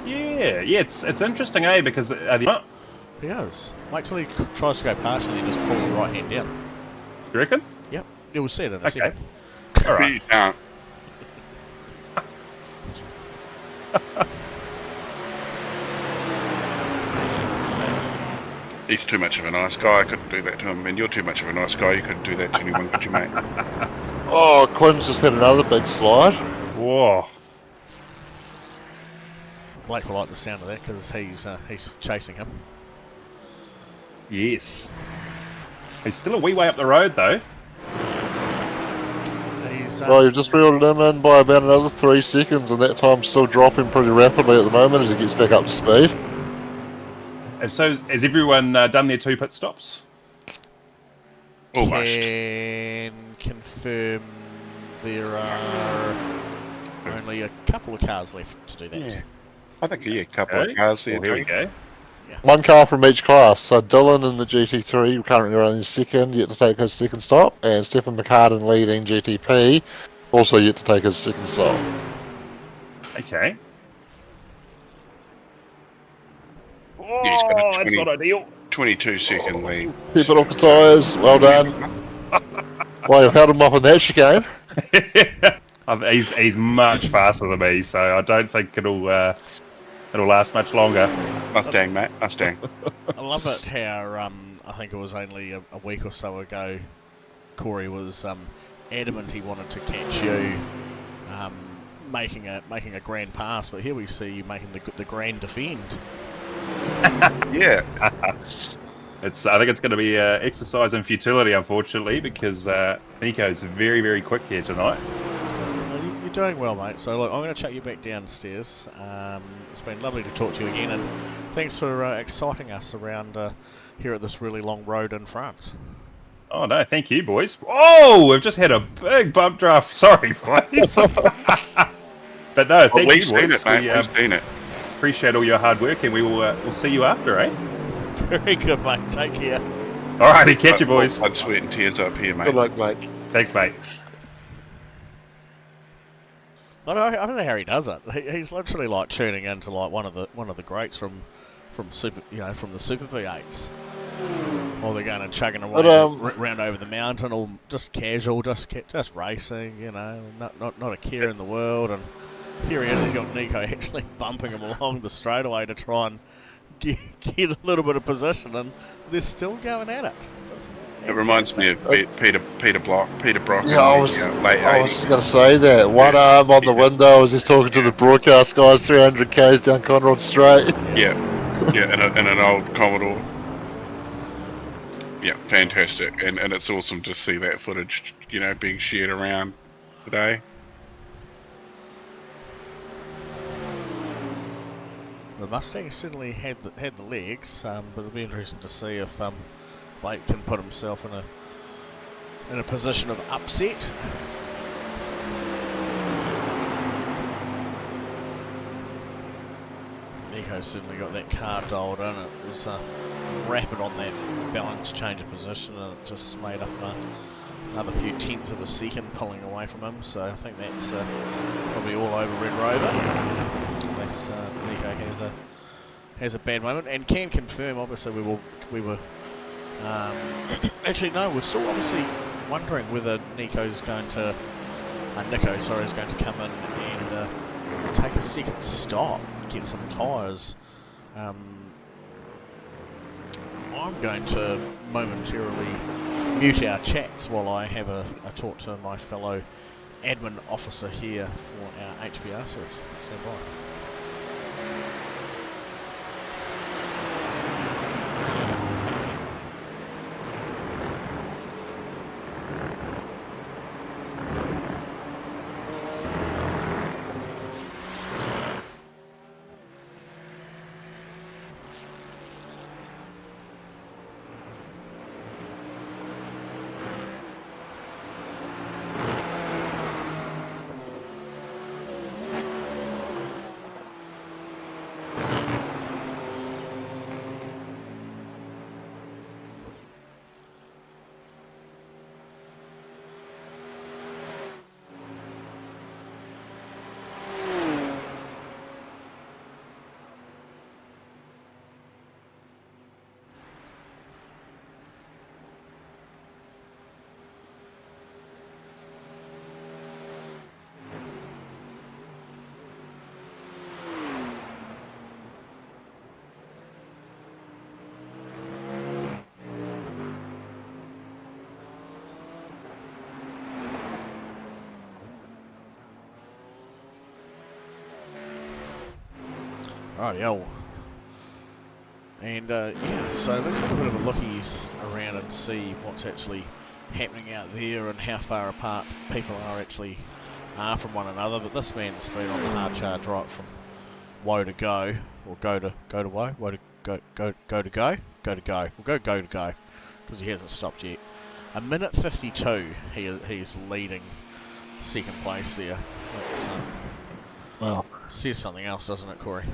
Yeah, it's interesting, because He is. Wait till he tries to go past and then just pull the right hand down. you reckon? Yep, it was said in a Okay. second. All right. You can't. He's too much of a nice guy. I couldn't do that to him. And you're too much of a nice guy. You couldn't do that to anyone, could you, mate? Oh, Quinn's just had another big slide. Whoa. Blake will like the sound of that because he's chasing him. Yes. He's still a wee way up the road, though. He's Well, you've just reeled him in by about another 3 seconds, and that time's still dropping pretty rapidly at the moment as he gets back up to speed. And so, has everyone done their 2 pit stops? Almost. can confirm there are only a couple of cars left to do that. Yeah. I think, a couple Okay. of cars there. Well, here we go. One car from each class. So Dylan in the GT3 currently running second, yet to take his second stop, and Stefan McCartan leading GTP, also yet to take his second stop. Okay. Yeah, he's got a Oh, that's 20. not ideal. 22-second lead. Keep it off the tyres, well done. Well, you've held him off in that chicane. He's much faster than me, so I don't think it'll last much longer. Mustang, mate. Mustang. I love it how I think it was only a week or so ago Corey was adamant he wanted to catch you making a grand pass, but here we see you making the grand defend. Yeah. I think it's going to be exercise in futility, unfortunately, because Nico's very, very quick here tonight. You're doing well, mate. So look, I'm going to chuck you back downstairs. It's been lovely to talk to you again, and thanks for exciting us around here at this really long road in France. Oh no, thank you, boys. Oh, we've just had a big bump draft. Sorry, boys. But no, thank you, boys. We've seen it. Appreciate all your hard work, and we'll see you after, eh? Very good, mate. Take care. Alrighty, catch you, boys. Blood, sweat, and tears up here, mate. Good luck, mate. Thanks, mate. I don't know how he does it. He's literally like tuning into like one of the greats from the Super V8s. Or they're going and chugging away round over the mountain, or just casual, just racing, you know, not a care in the world. And here he is, he's got Nico actually bumping him along the straightaway to try and get a little bit of position, and they're still going at it. It reminds me of Peter Brock. Yeah, I was going to say that. One arm on the window as he's talking to the broadcast guys, 300 k's down Conrod Straight. Yeah, in an old Commodore. Yeah, fantastic, and it's awesome to see that footage, you know, being shared around today. The Mustang certainly had the legs, but it'll be interesting to see if Blake can put himself in a position of upset. Nico's certainly got that car dialed in. It was rapid on that balance change of position, and it just made up another few tenths of a second pulling away from him. So I think that's probably all over Red Rover, unless Nico has a bad moment, and can confirm. Obviously, we were actually no, we're still obviously wondering whether Nico's going to is going to come in and take a second stop, get some tyres. I'm going to momentarily mute our chats while I have a talk to my fellow admin officer here for our HPR series. Stand by. Rightio. And yeah, so let's have a bit of a lookies around and see what's actually happening out there and how far apart people are from one another. But this man's been on the hard charge right from woe to go, or go to woe, woe to go to go. We'll go to go because he hasn't stopped yet. A minute 52, he's leading second place there. That's Wow. says something else, doesn't it, Corey?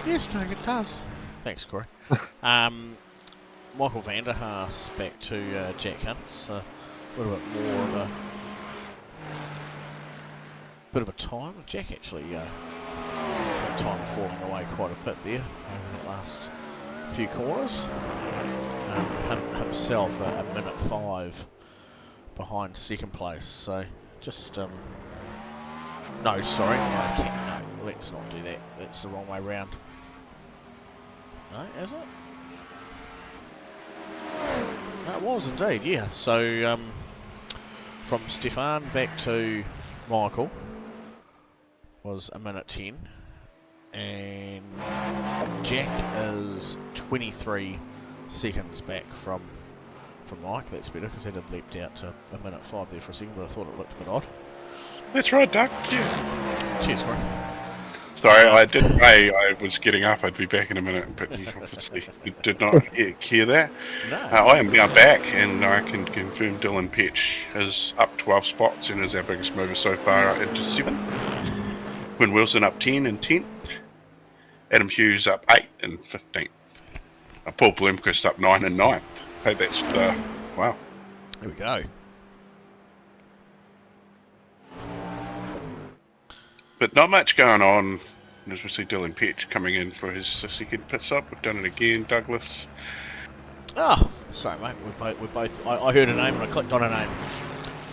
Yes, Doug, it does. Thanks, Corey. Michael van der Haas back to Jack Hunt's. A little bit more of a time. Jack actually had time falling away quite a bit there over that last few corners. Himself a minute 5 behind second place. So just no, sorry, no, let's not do that. That's the wrong way round. No, is it? That was indeed, yeah. So from Stefan back to Michael was 1:10, and Jack is 23 seconds back from Mike. That's better because that had leapt out to 1:05 there for a second, but I thought it looked a bit odd. That's right, Doug. Yeah. Cheers, bro. Sorry, I did say I was getting up. I'd be back in a minute, but you obviously did not hear that. No. I am now back, and I can confirm Dylan Petch is up 12 spots and is our biggest mover so far into 7th. Quinn Wilson up 10 and 10th. Adam Hughes up 8 and 15th. Paul Blomqvist up 9 and 9th. Hey, that's wow. Here we go. But not much going on. As we see Dylan Petch coming in for his second pit stop. We've done it again, Douglas. Oh, sorry, mate. We're both. I heard a name and I clicked on a name.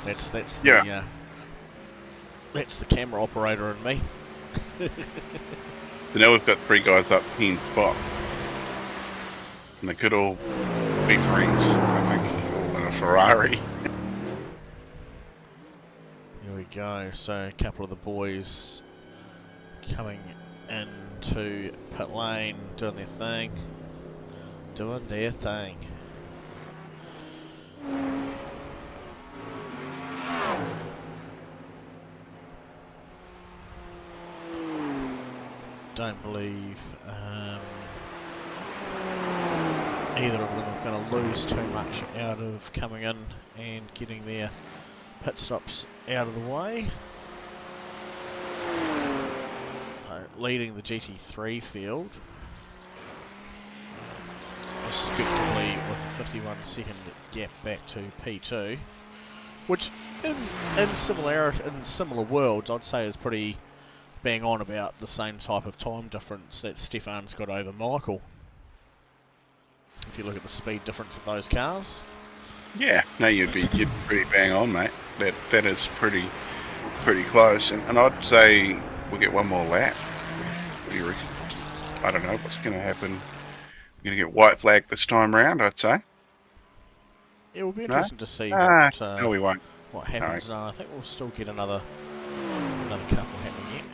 That's the that's the camera operator and me. So now we've got 3 guys up 10 spots. And they could all be friends, I think, all in a Ferrari. Here we go. So a couple of the boys coming into pit lane, doing their thing. Don't believe either of them are going to lose too much out of coming in and getting their pit stops out of the way. Leading the GT3 field, respectively, with a 51 second gap back to P2, which in similar worlds I'd say is pretty bang on about the same type of time difference that Stefan's got over Michael. If you look at the speed difference of those cars. Yeah, no, you'd be pretty bang on, mate. That is pretty close, and I'd say we'll get one more lap. What do you reckon? I don't know what's going to happen. We're going to get white flag this time round, I'd say. It will be interesting to see no, we won't. What happens. No, I think we'll still get another couple happening yet.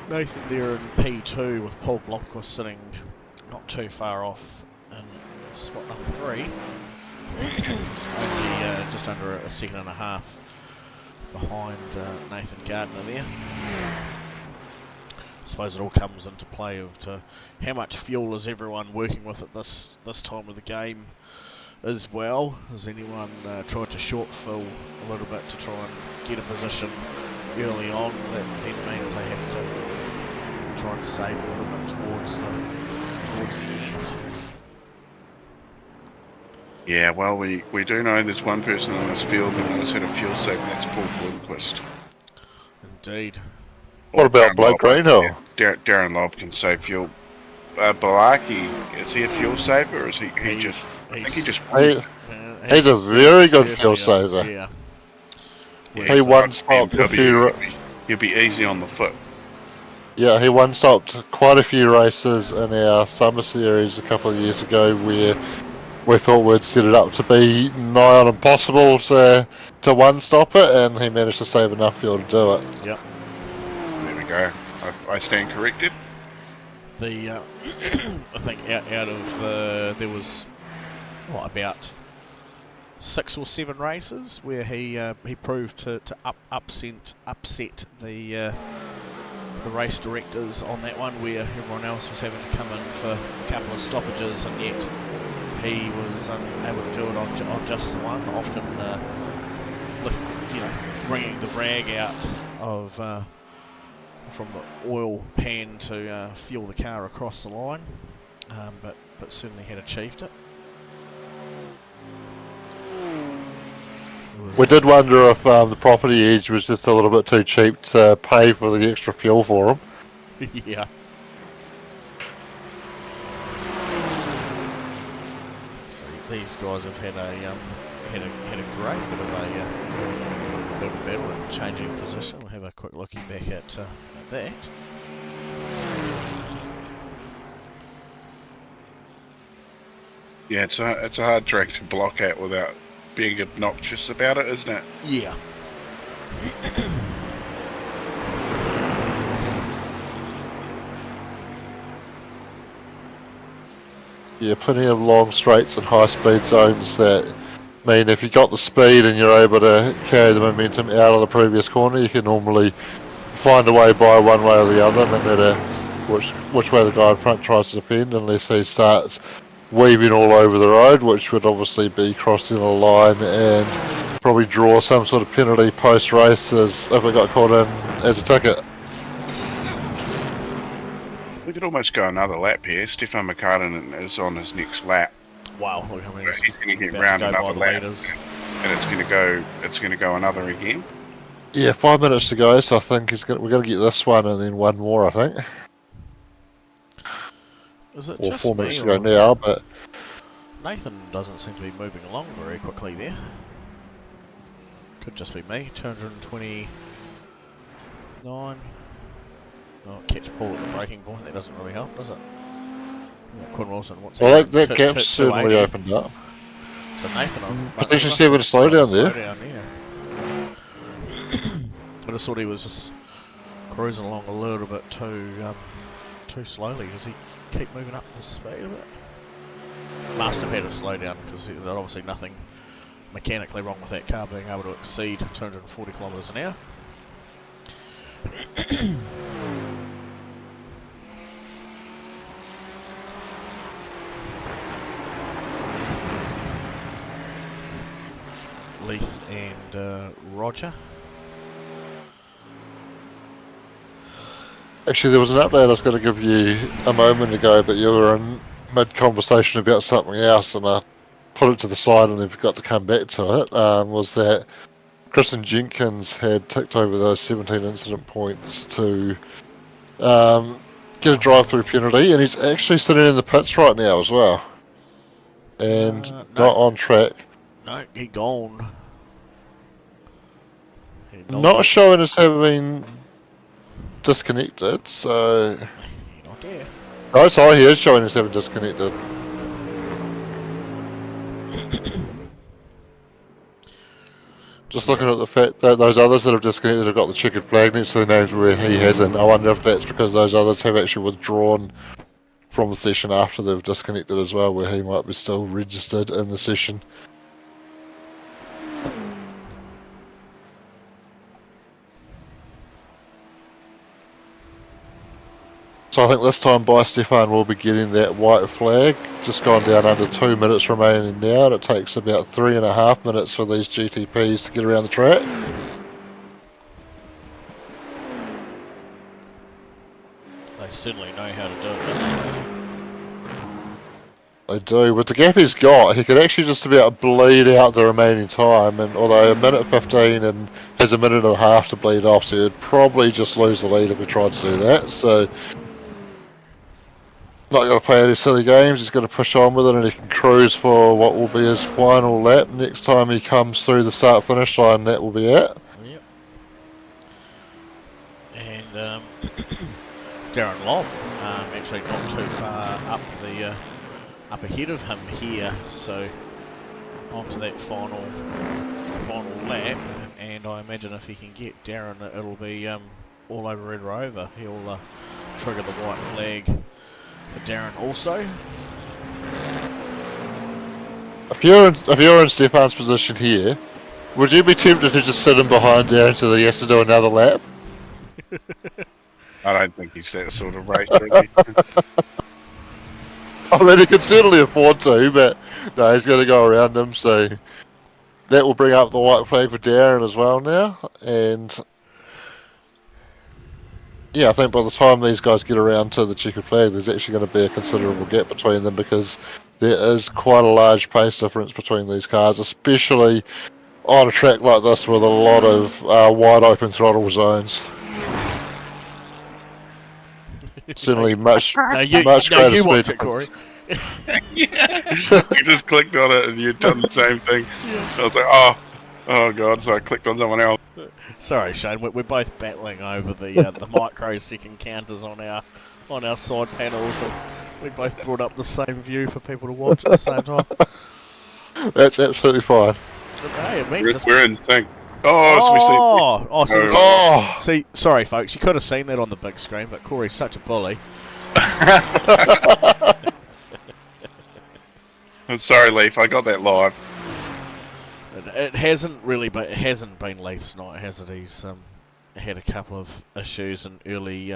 Nathan there in P2 with Paul Blomqvist sitting not too far off in spot number 3. Only just under a second and a half behind Nathan Gardner there. I suppose it all comes into play of how much fuel is everyone working with at this time of the game as well. Has anyone tried to short fill a little bit to try and get a position early on? That then means they have to try and save a little bit towards the end. Yeah, well, we do know there's one person in this field that knows how to fuel save, and that's Paul Blomqvist. Indeed. What about Blake Greenhill? Darren Lobb can save fuel. Balaki, is he a fuel saver, or is he just... He's a very good fuel saver. Yeah. He one-stopped a few... He'll be easy on the foot. Yeah, he one-stopped quite a few races in our summer series a couple of years ago where we thought we'd set it up to be nigh on impossible to one-stop it, and he managed to save enough fuel to do it. Yep. There we go. I stand corrected. The I think out of there was about 6 or 7 races where he proved to upset the race directors on that one, where everyone else was having to come in for a couple of stoppages, and yet he was able to do it on just the one, often bringing the rag out of from the oil pan to fuel the car across the line, but certainly had achieved it. We did wonder if the property edge was just a little bit too cheap to pay for the extra fuel for him. Yeah. So these guys have had a great bit of a battle and changing position. We'll have a quick looky back at that. Yeah, it's a hard track to block at without being obnoxious about it, isn't it? Yeah. Yeah, plenty of long straights and high speed zones that mean if you got the speed and you're able to carry the momentum out of the previous corner, you can normally find a way by one way or the other, no matter which way the guy in front tries to defend, unless he starts weaving all over the road, which would obviously be crossing a line and probably draw some sort of penalty post-race as if it got caught in as a ticket. We could almost go another lap here. Stefan McCartan is on his next lap. Wow, look how many He's going to get about round to go by another the lap, leaders. and it's going to go another again. Yeah, 5 minutes to go, so I think we're going to get this one and then one more, I think. Is it Or just 4 me, minutes to go or now, but Nathan doesn't seem to be moving along very quickly there. Could just be me. 229. Oh, catch Paul at the breaking point. That doesn't really help, does it? Yeah, Quinn Wilson, what's well, he that doing? gap's certainly 280. opened up. So Nathan, Potentially see a bit of slowdown there. Yeah. I just thought he was just cruising along a little bit too slowly. Does he keep moving up the speed a bit? Must have had a slowdown because there's obviously nothing mechanically wrong with that car being able to exceed 240 kilometres an hour. Leith and Roger. Actually, there was an update I was going to give you a moment ago, but you were in mid-conversation about something else, and I put it to the side and then forgot to come back to it, was that Kristen Jenkins had ticked over those 17 incident points to get a drive-through penalty, and he's actually sitting in the pits right now as well. And No. not on track. No, he gone. Not showing as having disconnected, so... He not there. No, sorry, he is showing as having disconnected. Just looking at the fact that those others that have disconnected have got the checkered flag next to their names where he hasn't. I wonder if that's because those others have actually withdrawn from the session after they've disconnected as well, where he might be still registered in the session. So I think this time by Stefan will be getting that white flag. Just gone down under 2 minutes remaining now, and it takes about 3.5 minutes for these GTPs to get around the track. They certainly know how to do it, don't They do. With the gap he's got, he could actually just about bleed out the remaining time, and although a minute 15 and has a minute and a half to bleed off, so he'd probably just lose the lead if he tried to do that. So not going to play any silly games, he's going to push on with it, and he can cruise for what will be his final lap. Next time he comes through the start-finish line, that will be it. Yep. And Darren Lobb, actually not too far up ahead of him here, so on to that final lap, and I imagine if he can get Darren, it'll be all over Red Rover. He'll trigger the white flag for Darren also. If you're in Stefan's position here, would you be tempted to just sit him behind Darren so that he has to do another lap? I don't think he's that sort of racer. Is he? I mean, he could certainly afford to, but no, he's going to go around him, so that will bring up the white flag for Darren as well now, and yeah, I think by the time these guys get around to the checkered flag, there's actually going to be a considerable gap between them, because there is quite a large pace difference between these cars, especially on a track like this with a lot of wide open throttle zones. Certainly much You greater watch speed it, Corey. Yeah. You just clicked on it and you'd done the same thing. Yeah. I was like, oh god, so I clicked on someone else. Sorry, Shane. We're both battling over the microsecond counters on our side panels, and We both brought up the same view for people to watch at the same time. That's absolutely fine. Hey, it means We're in sync. Oh, Oh! see, sorry folks, you could have seen that on the big screen, but Corey's such a bully. I'm sorry, Leaf. I got that live. It hasn't really, but it hasn't been Leith's night, has it? He's had a couple of issues in early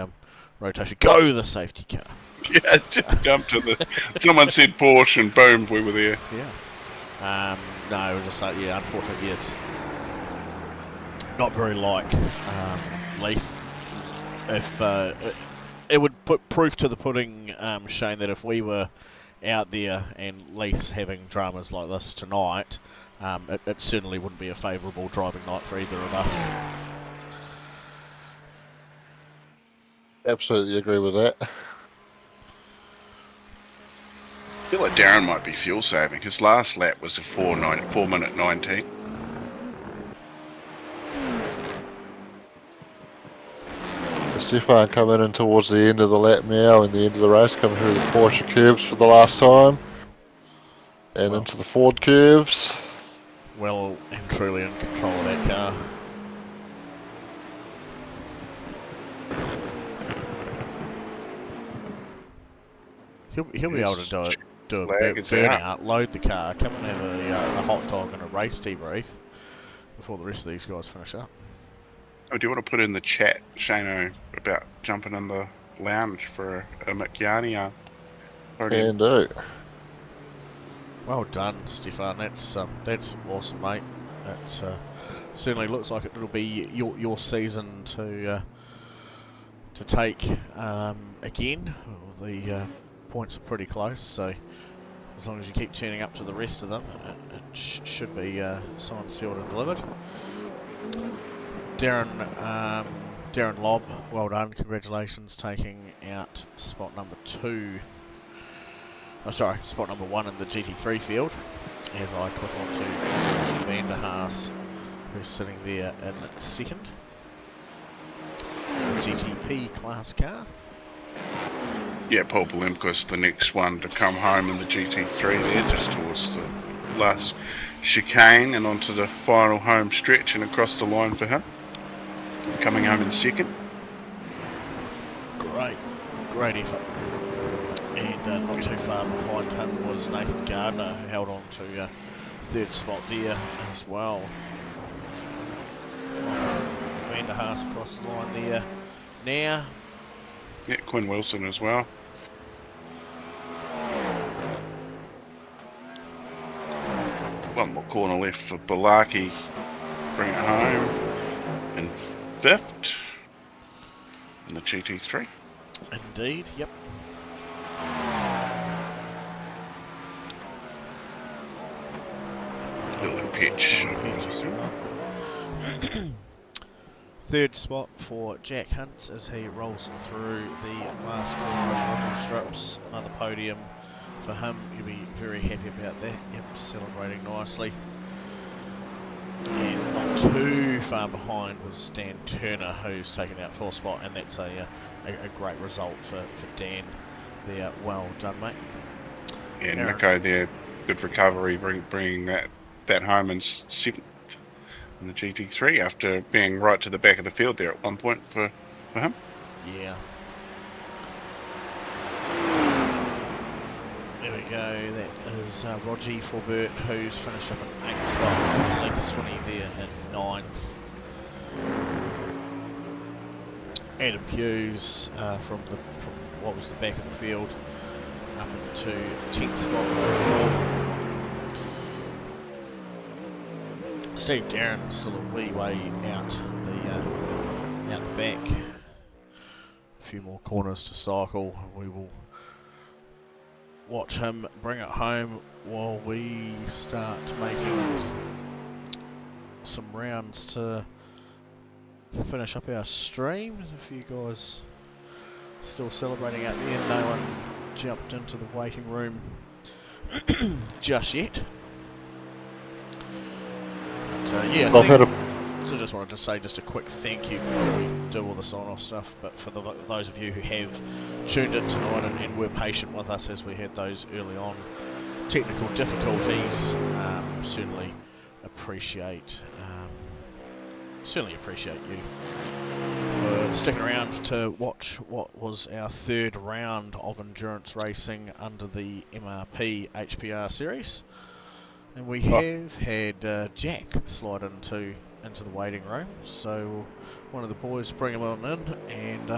rotation. Go the safety car. Yeah, just jump to the. Someone said Porsche, and boom, we were there. Yeah. No, we're just like, yeah, unfortunately, it's not very like Leith. If it would put proof to the pudding, Shane, that if we were out there and Leith's having dramas like this tonight, it certainly wouldn't be a favourable driving night for either of us. Absolutely agree with that. I feel like Darren might be fuel saving. His last lap was a 4 minute 19. Stefan coming in towards the end of the lap now and the end of the race, coming through the Porsche curves for the last time. And into the Ford curves. Well and truly in control of that car. He'll be able to do a burnout, load the car, come and have a hot dog and a race debrief before the rest of these guys finish up. Oh, do you want to put in the chat, Shano, about jumping in the lounge for a McYarny? Can do. Well done, Stefan. That's awesome, mate. It certainly looks like it'll be your season to take again. The points are pretty close, so as long as you keep turning up to the rest of them, it should be signed, sealed, and delivered. Darren Lobb, well done, congratulations, taking out spot number 2. Oh, sorry, spot number 1 in the GT3 field. As I click on to Van der Haas, who's sitting there in second. The GTP class car. Yeah, Paul Blemquist, the next one to come home in the GT3 there, just towards the last chicane and onto the final home stretch and across the line for him. Coming home in second. Great effort. And not too far behind him was Nathan Gardner, who held on to third spot there as well. Van der Haas across the line there now. Yeah, Quinn Wilson as well. One more corner left for Balaki. Bring it home. And fifth in the GT3. Indeed, yep. Little pitch. As well. Third spot for Jack Hunt as he rolls through the last corner of strips. Another podium for him. He'll be very happy about that. Yep, celebrating nicely. And not too far behind was Stan Turner, who's taken out fourth spot, and that's a great result for Dan there. Well done, mate. Yeah, Nico there, good recovery, bringing that home in seventh in the GT3 after being right to the back of the field there at one point for him. Yeah. There we go, that is Roger Forbert, who's finished up in 8th spot. Leith Swinney there in 9th. Adam Hughes from what was the back of the field up into 10th spot overall. Steve Darren is still a wee way out the back. A few more corners to cycle. We will watch him bring it home while we start making some rounds to finish up our stream. If you guys still celebrating out there, no one jumped into the waiting room just yet. But, yeah, also just wanted to say just a quick thank you before we do all the sign-off stuff, but for those of you who have tuned in tonight and were patient with us as we had those early on technical difficulties, certainly appreciate you for sticking around to watch what was our third round of endurance racing under the MRP HPR series. And we have had Jack slide into the waiting room, so one of the boys bring him on in and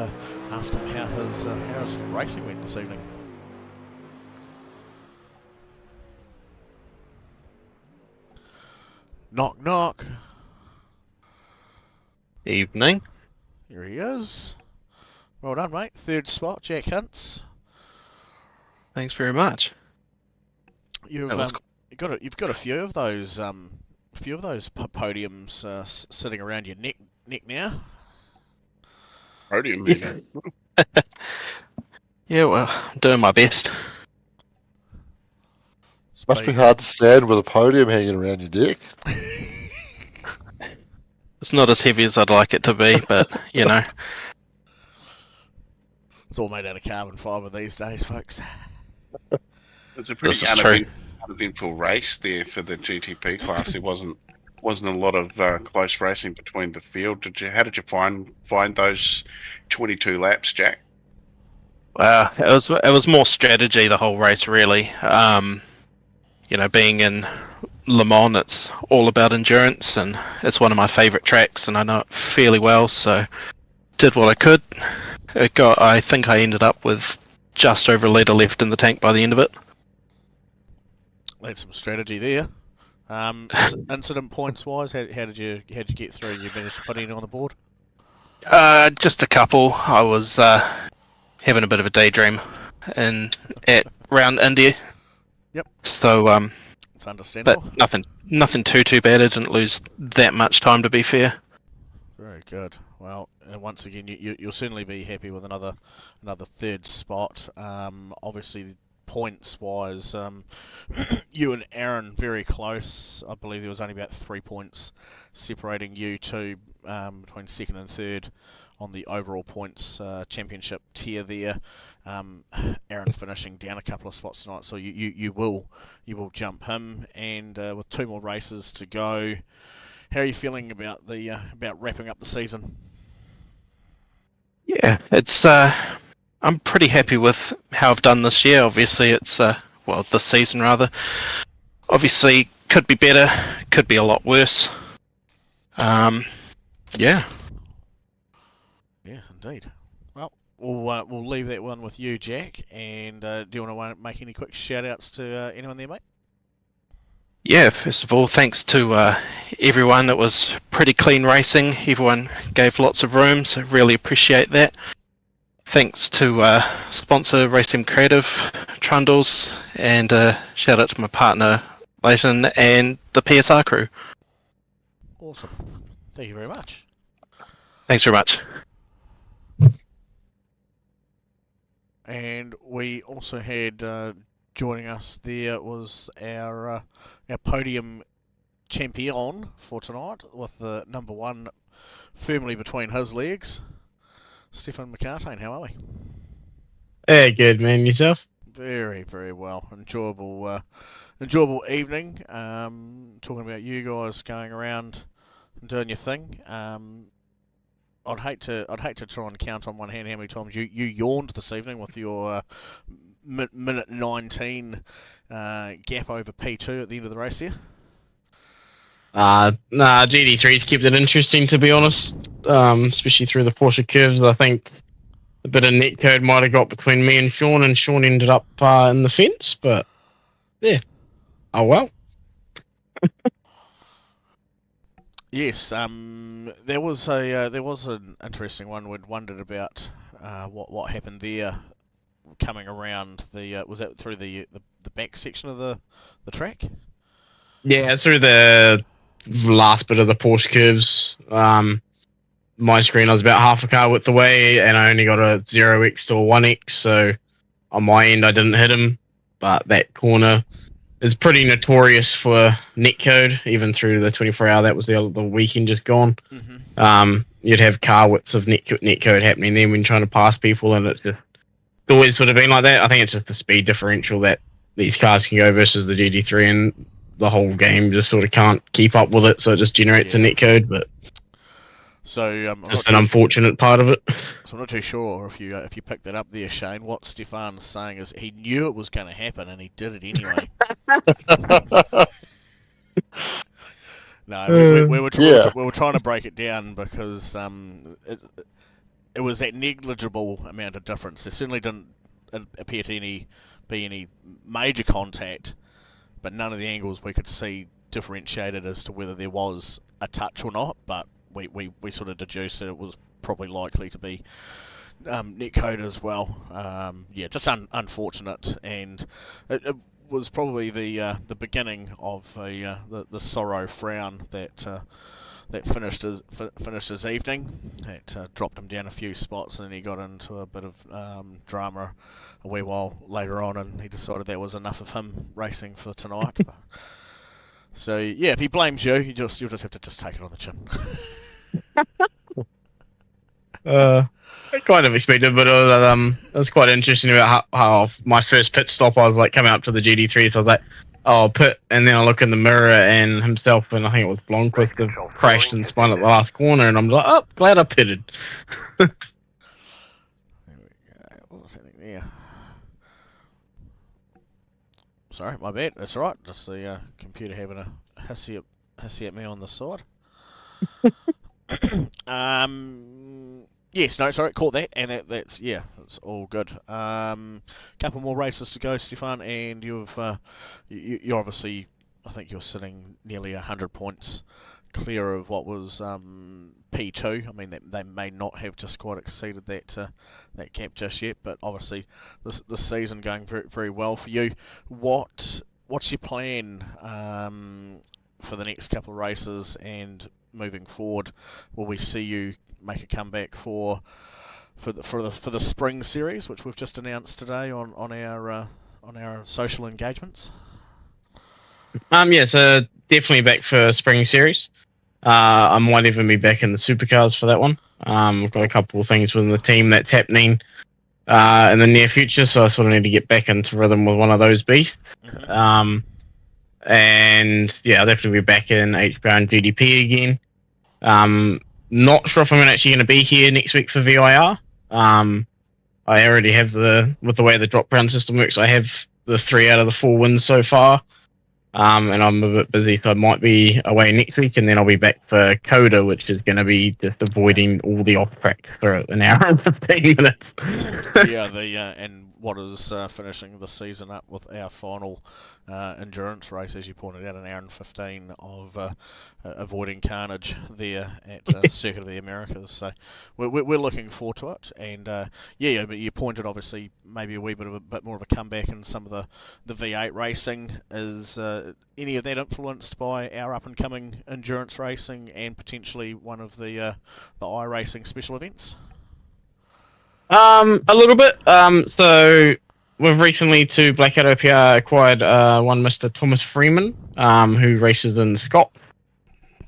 ask him how his racing went this evening. Knock knock. Evening. Here he is. Well done, mate. Third spot, Jack Hunts. Thanks very much. You've got a few of those podiums sitting around your neck now. Podium, yeah. Yeah, well, I'm doing my best. Must be hard to stand with a podium hanging around your neck. It's not as heavy as I'd like it to be, but, you know. It's all made out of carbon fibre these days, folks. It's a pretty uneventful race there for the GTP class. There wasn't a lot of close racing between the field. How did you find those 22 laps, Jack? It was more strategy the whole race, really. You know, being in Le Mans, it's all about endurance, and it's one of my favourite tracks, and I know it fairly well, so did what I could. I think I ended up with just over a litre left in the tank by the end of it. That's some strategy there. Incident points wise, how did you get through? You managed to put any on the board? Just a couple. I was having a bit of a daydream at round India. Yep. So it's understandable. But nothing too bad. I didn't lose that much time, to be fair. Very good. Well, and once again, you'll certainly be happy with another third spot. Obviously, points wise, you and Aaron very close. I believe there was only about 3 points separating you two between second and third on the overall points championship tier there. Aaron finishing down a couple of spots tonight, so you will jump him. And with 2 more races to go, how are you feeling about about wrapping up the season? Yeah, it's I'm pretty happy with how I've done this year. Obviously, it's this season rather. Obviously, could be better, could be a lot worse. Yeah. Yeah, indeed. Well, we'll leave that one with you, Jack. And do you want to make any quick shout-outs to anyone there, mate? Yeah, first of all, thanks to everyone. It was pretty clean racing. Everyone gave lots of room, so really appreciate that. Thanks to sponsor Racing Creative, Trundles, and shout out to my partner, Leighton, and the PSR crew. Awesome. Thank you very much. Thanks very much. And we also had joining us there was our podium champion for tonight, with the number one firmly between his legs, Stefan McCartane. How are we? Yeah, good, man. Yourself? Very, very well. Enjoyable evening. Talking about you guys going around and doing your thing. I'd hate to try and count on one hand how many times you yawned this evening with your minute 19 gap over P2 at the end of the race here. GD3's kept it interesting, to be honest, especially through the Porsche curves. I think a bit of netcode might have got between me and Sean ended up in the fence, but yeah. Oh well. Yes, there was an interesting one. We'd wondered about what happened there, coming around the was that through the back section of the track? Yeah, through the last bit of the Porsche curves. My screen, I was about half a car width away, and I only got a 0x to a 1x. So on my end, I didn't hit him, but that corner is pretty notorious for netcode, even through the 24-hour. That was the weekend just gone. You'd have car widths of netcode happening then when trying to pass people, and it's always sort of been like that. I think it's just the speed differential that these cars can go versus the GT3, and the whole game just sort of can't keep up with it, so it just generates a netcode. But so just an unfortunate part of it. So I'm not too sure if you picked that up there, Shane. What Stefan's saying is he knew it was going to happen and he did it anyway. No, we were trying to break it down because it was that negligible amount of difference. There certainly didn't appear to be any major contact, but none of the angles we could see differentiated as to whether there was a touch or not. But we sort of deduced that it was probably likely to be netcode as well. Just unfortunate, and it was probably the beginning of the sorrow frown that finished his evening. It dropped him down a few spots, and then he got into a bit of drama a wee while later on, and he decided that was enough of him racing for tonight. So yeah, if he blames you'll just have to just take it on the chin. I kind of expected, but it was quite interesting about how my first pit stop, I was like coming up to the GT3, so I was like, oh, pit, and then I look in the mirror and himself, and I think it was Blomqvist, have crashed and spun at the last corner, and I'm like, oh, glad I pitted. There we go. What was happening there? Sorry, my bad. That's all right. Just the computer having a hissy at me on the side. Yes, no, sorry, caught that, and that's it's all good. Couple more races to go, Stefan, and you're obviously, I think you're sitting nearly 100 points clear of what was P2. I mean, they may not have just quite exceeded that cap just yet, but obviously this season going very, very well for you. What's your plan for the next couple of races and moving forward? Will we see you make a comeback for the spring series, which we've just announced today on our social engagements? So definitely back for spring series. I might even be back in the supercars for that one. We've got a couple of things within the team that's happening in the near future, so I sort of need to get back into rhythm with one of those beasts. And yeah, I'll definitely be back in HPR and GDP again. Not sure if I'm actually going to be here next week for VIR. I already have with the way the drop round system works, I have the 3 out of the 4 wins so far. And I'm a bit busy, so I might be away next week, and then I'll be back for Coda, which is going to be just avoiding all the off-track for an hour and 15 minutes. And what is finishing the season up with our final endurance race, as you pointed out, an hour and 15 of avoiding carnage there at Circuit of the Americas. So we're looking forward to it, and but you pointed obviously maybe a bit more of a comeback in some of the V8 racing. Is any of that influenced by our up and coming endurance racing and potentially one of the iRacing special events? A little bit. So we've recently, to Blackout OPR, acquired one Mr. Thomas Freeman, who races in Scott.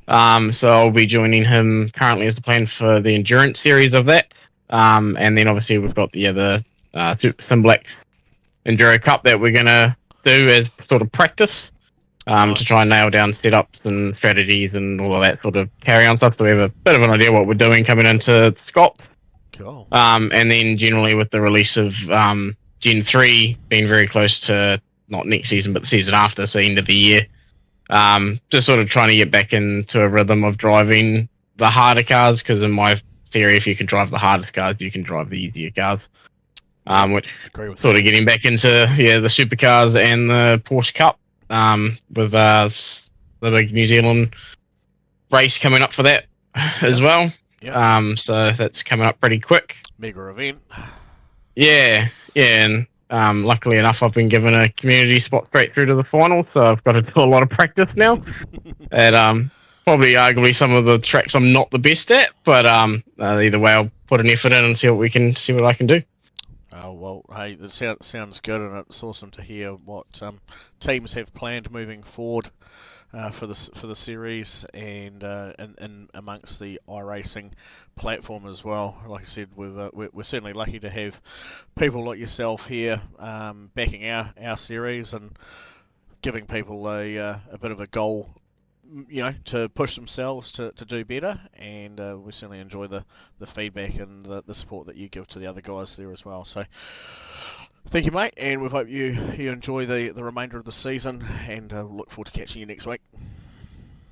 So I'll be joining him currently as the plan for the endurance series of that. And then obviously we've got the Super Sim Black Enduro Cup that we're going to do as sort of practice to try and nail down setups and strategies and all of that sort of carry-on stuff. So we have a bit of an idea what we're doing coming into Scott. Cool. And then generally with the release of Gen 3 being very close to not next season but the season after, so end of the year, just sort of trying to get back into a rhythm of driving the harder cars, because in my theory, if you can drive the hardest cars, you can drive the easier cars. Which sort of getting back into the supercars and the Porsche Cup with the big New Zealand race coming up for that as well. Yep. So that's coming up pretty quick. Mega event. And luckily enough, I've been given a community spot straight through to the final, so I've got to do a lot of practice now. And probably arguably some of the tracks I'm not the best at, but either way, I'll put an effort in and see what I can do. Oh well, hey, that sounds good, and it's awesome to hear what teams have planned moving forward for the series and amongst the iRacing platform as well. Like I said, we're certainly lucky to have people like yourself here backing our series and giving people a bit of a goal, to push themselves to do better, and we certainly enjoy the feedback and the support that you give to the other guys there as well. So thank you, mate, and we hope you enjoy the remainder of the season, and look forward to catching you next week.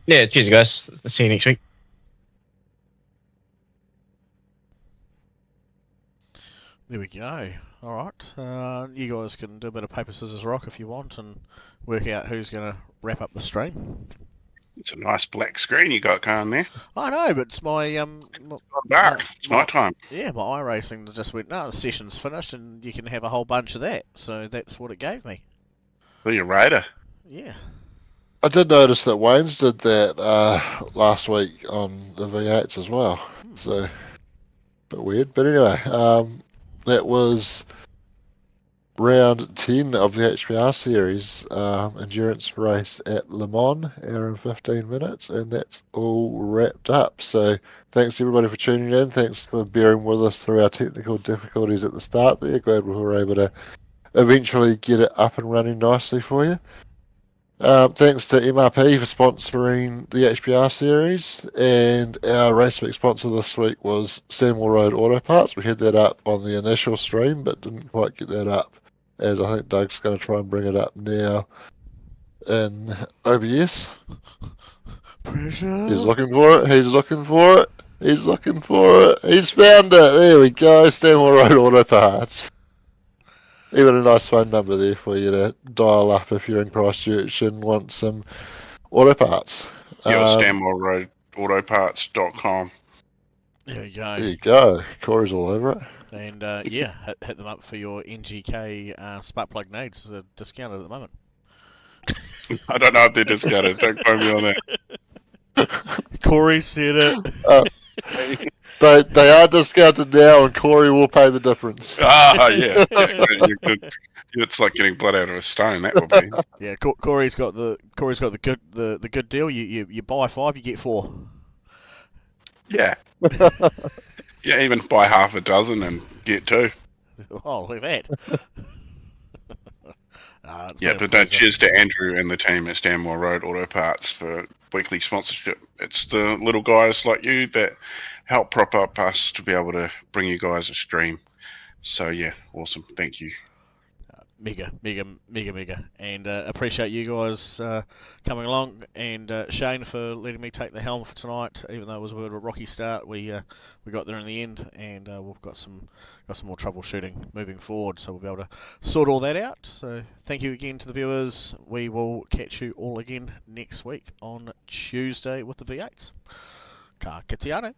Yeah, cheers, guys. See you next week. There we go. All right, you guys can do a bit of paper, scissors, rock if you want, and work out who's going to wrap up the stream. It's a nice black screen you got going there. I know, but it's my Dark. It's night time. Yeah, my iRacing just went, no, the session's finished, and you can have a whole bunch of that. So that's what it gave me. Well, you're Raider. Yeah. I did notice that Wayne's did that last week on the V8s as well. So, a bit weird. But anyway, that was round 10 of the HPR series endurance race at Le Mans, hour and 15 minutes, and that's all wrapped up. So thanks everybody for tuning in. Thanks for bearing with us through our technical difficulties at the start there. Glad we were able to eventually get it up and running nicely for you. Thanks to MRP for sponsoring the HPR series, and our race week sponsor this week was Stanmore Road Auto Parts. We had that up on the initial stream but didn't quite get that up, as I think Doug's going to try and bring it up now in OBS. Pressure. He's looking for it. He's looking for it. He's looking for it. He's found it. There we go. Stanmore Road Auto Parts. Even a nice phone number there for you to dial up if you're in Christchurch and want some auto parts. Stanmore Road Autoparts.com. There you go. There you go. Corey's all over it. And hit them up for your NGK spark plug needs. It's discounted at the moment. I don't know if they're discounted. Don't quote me on that. Corey said it. They are discounted now, and Corey will pay the difference. Yeah. It's like getting blood out of a stone. That will be. Yeah, Corey's got the good deal. You buy 5, you get 4. Yeah. Yeah, even buy half a dozen and get 2. Oh, look at that. Yeah, but cheers to Andrew and the team at Stanmore Road Auto Parts for weekly sponsorship. It's the little guys like you that help prop up us to be able to bring you guys a stream. So yeah, awesome. Thank you. Mega. And appreciate you guys coming along, and Shane for letting me take the helm for tonight. Even though it was a bit of a rocky start, we got there in the end, and we've got some more troubleshooting moving forward, so we'll be able to sort all that out. So thank you again to the viewers. We will catch you all again next week on Tuesday with the V8s. Ka kite anō.